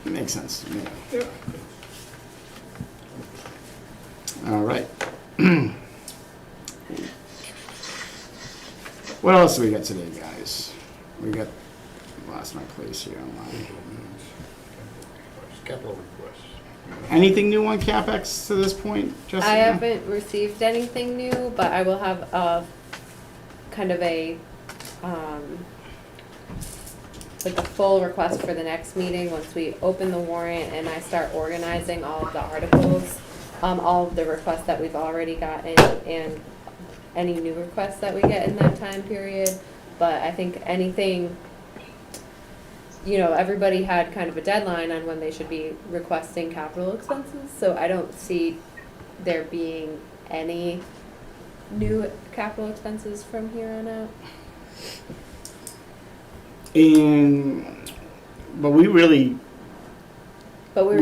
It makes sense to me. All right. What else do we got today, guys? Lost my place here online. Capital requests. Anything new on CapEx to this point, Jessica? I haven't received anything new, but I will have a kind of a like a full request for the next meeting once we open the warrant and I start organizing all of the articles, all of the requests that we've already gotten, and any new requests that we get in that time period. But I think anything, everybody had kind of a deadline on when they should be requesting capital expenses, so I don't see there being any new capital expenses from here on out. But we were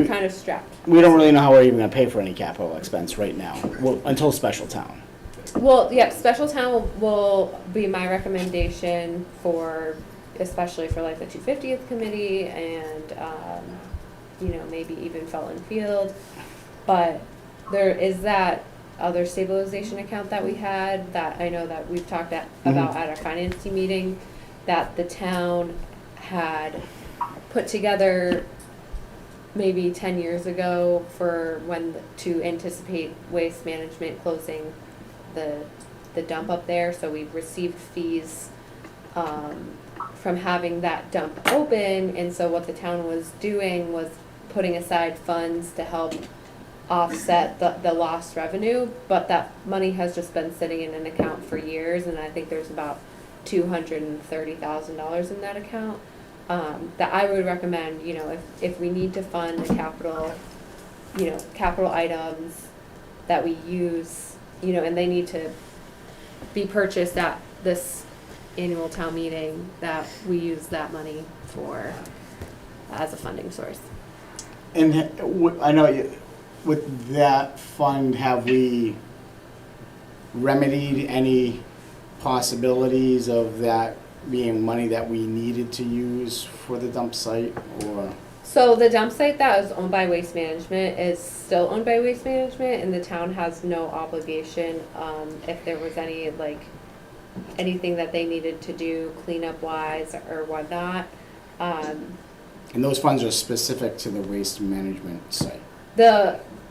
kind of strapped. we don't really know how we're even gonna pay for any capital expense right now, well, until special town. Well, yeah, special town will be my recommendation especially for like the 250th committee and, maybe even Felton Field. But there is that other stabilization account that we had that I know that we've talked about at our finance team meeting, that the town had put together maybe 10 years ago for to anticipate waste management closing the dump up there. So we've received fees from having that dump open, and so what the town was doing was putting aside funds to help offset the lost revenue, but that money has just been sitting in an account for years, and I think there's about $230,000 in that account. That I would recommend, if we need to fund the capital items that we use, and they need to be purchased at this annual town meeting, that we use that money as a funding source. And I know with that fund, have we remedied any possibilities of that being money that we needed to use for the dump site, or? So the dump site that is owned by Waste Management is still owned by Waste Management, and the town has no obligation, if there was anything that they needed to do cleanup wise or whatnot. And those funds are specific to the waste management site?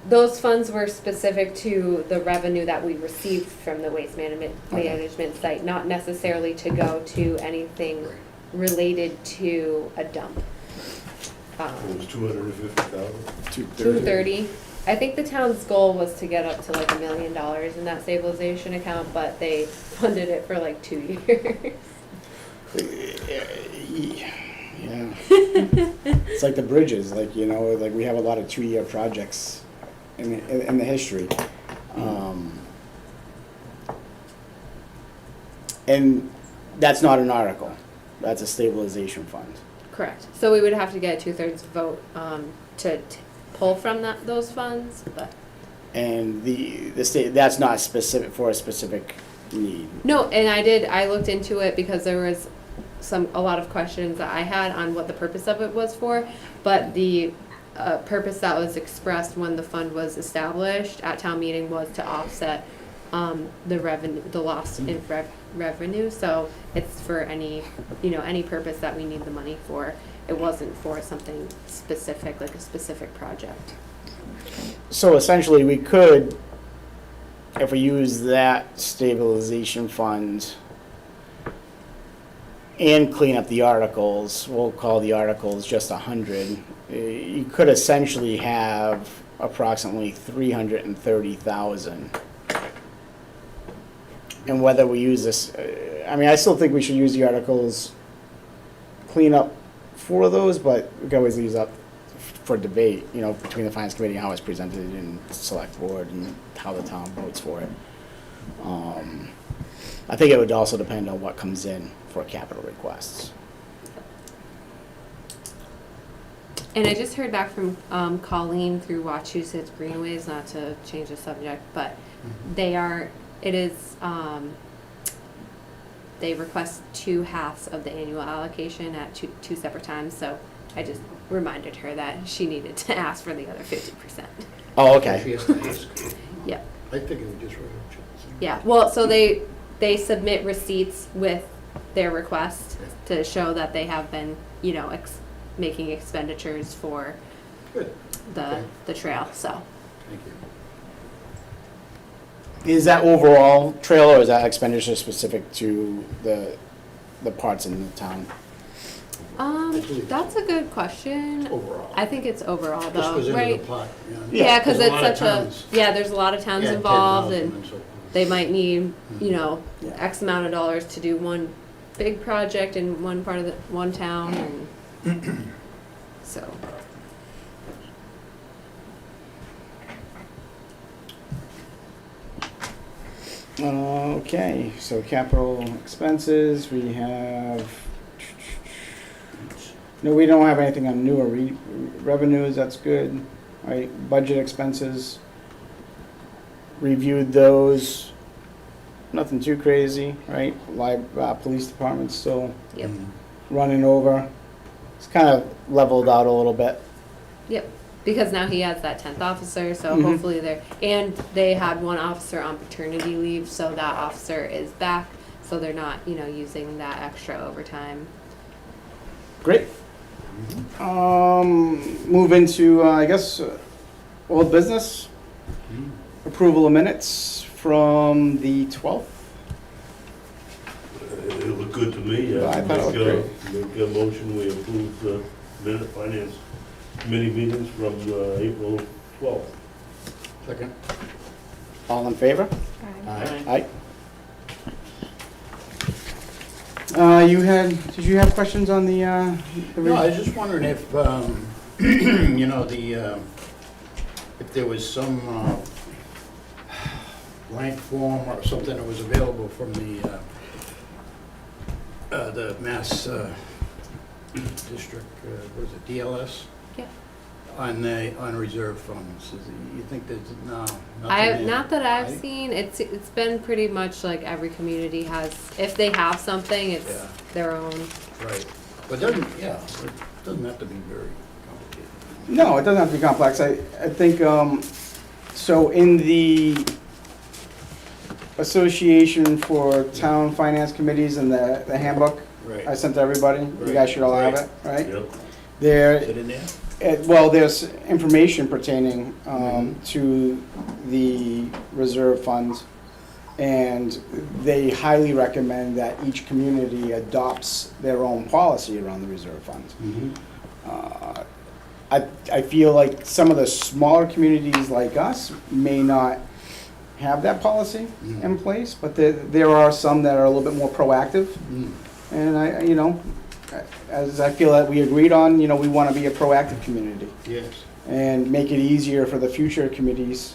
Those funds were specific to the revenue that we received from the waste management site, not necessarily to go to anything related to a dump. It was 250,000. 230. I think the town's goal was to get up to like $1 million in that stabilization account, but they funded it for like 2 years. Yeah. It's like the bridges, like we have a lot of 2-year projects in the history. And that's not an article, that's a stabilization fund. Correct. So we would have to get a 2/3 vote to pull from those funds, but. And the state, that's not specific for a specific need. No, and I looked into it because there was a lot of questions that I had on what the purpose of it was for, but the purpose that was expressed when the fund was established at town meeting was to offset the loss in revenue. So it's for any purpose that we need the money for. It wasn't for something specific, like a specific project. So essentially, we could, if we use that stabilization fund and clean up the articles, we'll call the articles just 100, you could essentially have approximately 330,000. And whether we use this, I still think we should use the articles, clean up for those, but we can always leave that for debate, between the finance committee and how it's presented in select board and how the town votes for it. I think it would also depend on what comes in for capital requests. And I just heard back from Colleen through Wachusett's Greenways, not to change the subject, but they request 2/2 of the annual allocation at two separate times, so I just reminded her that she needed to ask for the other 50%. Oh, okay. She has to ask. Yep. I think it would just write Yeah, well, so they submit receipts with their request to show that they have been, making expenditures for Good. the trail, so. Thank you. Is that overall trail, or is that expenditure specific to the parts in the town? That's a good question. Overall. I think it's overall Just though, goes into right? the pot. Yeah, because There's it's a lot of such towns. there's a lot of towns Yeah, involved 10,000 and, so forth. they might need, you know, Yeah. X amount of dollars to do one big project in one part of the, one town, and so. Okay, so capital expenses, we have, no, we don't have anything on newer revenues, that's good. Right, budget expenses, reviewed those, nothing too crazy, right? Police department's still Yep. running over. It's kind of leveled out a little bit. Yep, because now he has that 10th officer, so Mhm. hopefully and they had one officer on paternity leave, so that officer is back, so they're not, you know, using that extra overtime. Great. Move into, I guess, old business. Approval of minutes from the 12th. It looked good to me. I thought it looked Make a motion, we approve the minute finance committee meetings from April 12th. Second. All in favor? Aye. Aye. Did you have questions on the No, I was just wondering if, you know, if there was some blank form or something that was available from the Mass District, what is it, DLS? Yep. On reserve funds. You think there's, no, I, nothing in? not that I've Right? seen, it's been pretty much like every community has, if they have something, it's Yeah. their own. Right. But it doesn't have to be very complicated. No, it doesn't have to be complex. I think, so in the Association for Town Finance Committees and the handbook I Right. sent to everybody, you Right. guys should all have it, right? Yep. There, Is it in there? well, there's information pertaining to the reserve funds, and they highly recommend that each community adopts their own policy around the reserve funds. I feel like some of the smaller communities like us may not have that policy in place, but there are some that are a little bit more proactive. And as I feel that we agreed on, we want to be a proactive community Yes. and make it easier for the future committees.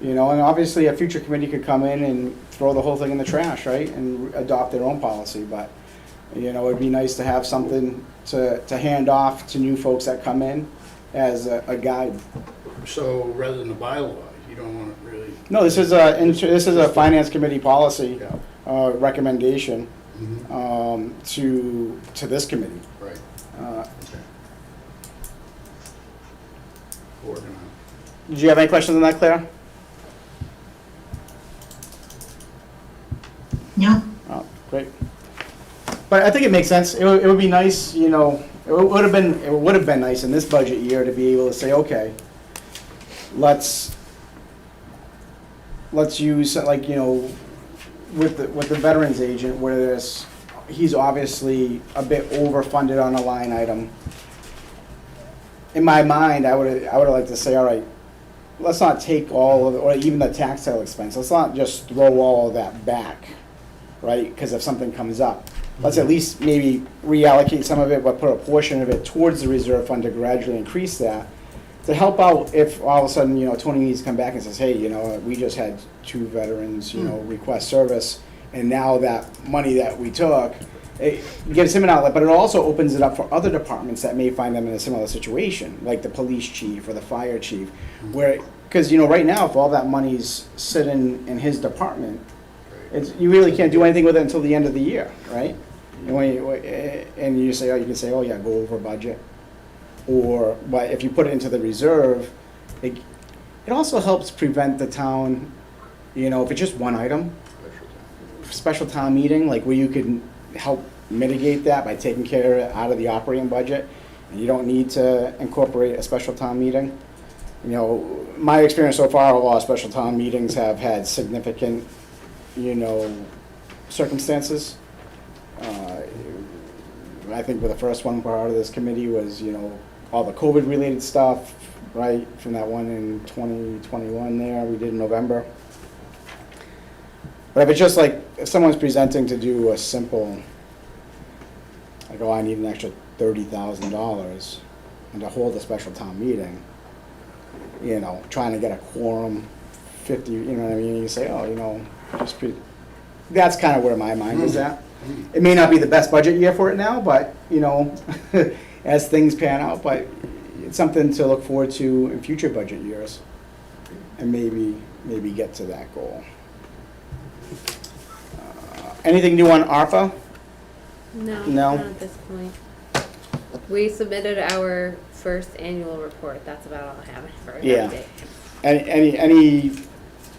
And obviously a future committee could come in and throw the whole thing in the trash, right? And adopt their own policy, but, it'd be nice to have something to hand off to new folks that come in as a guide. So rather than a bylaw, you don't want to really. No, this is a finance committee policy Yeah. recommendation Mhm. to this committee. Right. Okay. Working on it. Did you have any questions on that, Claire? No? Oh, great. But I think it makes sense. It would be nice, it would have been nice in this budget year to be able to say, okay, let's use, like, with the veterans agent, where he's obviously a bit overfunded on a line item. In my mind, I would have liked to say, all right, let's not take all of it, or even the tax sale expense, let's not just throw all of that back, right? Because if something comes up, let's at least maybe reallocate some of it, but put a portion of it towards the reserve fund to gradually increase that, to help out if all of a sudden, Tony needs to come back and says, hey, we just had 2 veterans, request service, and now that money that we took, it gives him an outlet, but it also opens it up for other departments that may find them in a similar situation, like the police chief or the fire chief, because, right now, if all that money's sitting in his department, you really can't do anything with it until the end of the year, right? And you can say, oh yeah, go over budget. But if you put it into the reserve, it also helps prevent the town, if it's just one item, special town meeting, like where you can help mitigate that by taking care of it out of the operating budget, and you don't need to incorporate a special town meeting. My experience so far, a lot of special town meetings have had significant, circumstances. I think the first one part of this committee was, all the COVID-related stuff, right, from that one in 2021 there, we did in November. But if it's just like, if someone's presenting to do a simple, like, oh, I need an extra $30,000 and to hold a special town meeting, you know, trying to get a quorum, 50, you know what I mean? You say, oh, you know, that's kind of where my mind is at. It may not be the best budget year for it now, but, you know, as things pan out, but it's something to look forward to in future budget years. And maybe get to that goal. Anything new on ARPA? No, No. not at this point. We submitted our first annual report. That's about all I have for Yeah. an update. Any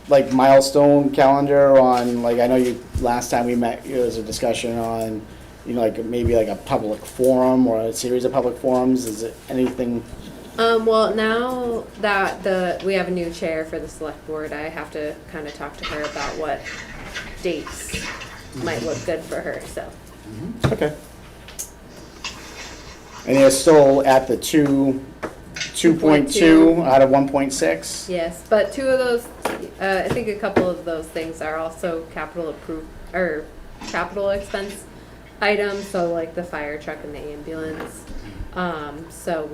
like milestone calendar on, like, I know you, last time we met, there was a discussion on, you know, like maybe like a public forum or a series of public forums. Is it anything? Well, now that we have a new chair for the select board, I have to kind of talk to her about what dates might look good for her, so. Okay. And they're still at the 2.2 out of 1.6? Yes, but two of those, I think a couple of those things are also capital expense items, so like the fire truck and the ambulance. So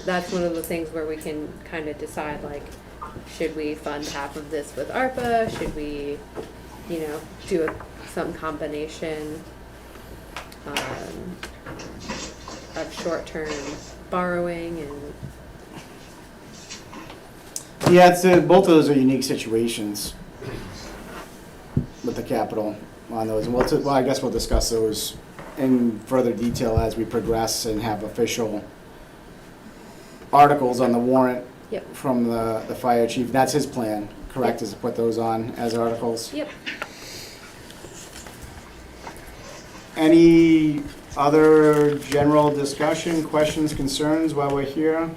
that's one of the things where we can kind of decide, like, should we fund half of this with ARPA? Should we, you know, do some combination of short-term borrowing and. Yeah, both of those are unique situations with the capital on those. And well, I guess we'll discuss those in further detail as we progress and have official articles on the warrant. Yep. From the fire chief. That's his plan, correct, is to put those on as articles? Yep. Any other general discussion, questions, concerns while we're here?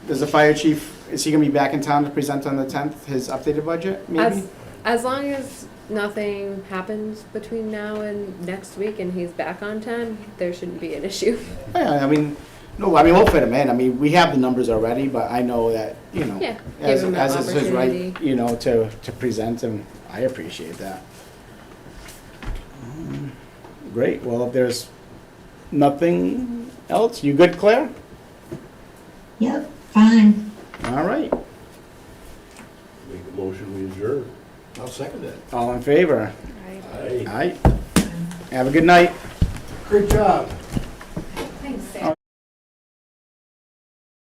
Does the fire chief, is he gonna be back in town to present on the 10th, his updated budget, maybe? As long as nothing happens between now and next week and he's back on time, there shouldn't be an issue. Yeah, we'll fit him in. I mean, we have the numbers already, but I know that, you know, Yeah, as give him that is his right, opportunity. you know, to present, and I appreciate that. Great, well, if there's nothing else, you good, Claire? Yep, fine. All right, Make a motion, we adjourn. I'll second that. all in favor? Right. Aye. All right, have a good night. Good job.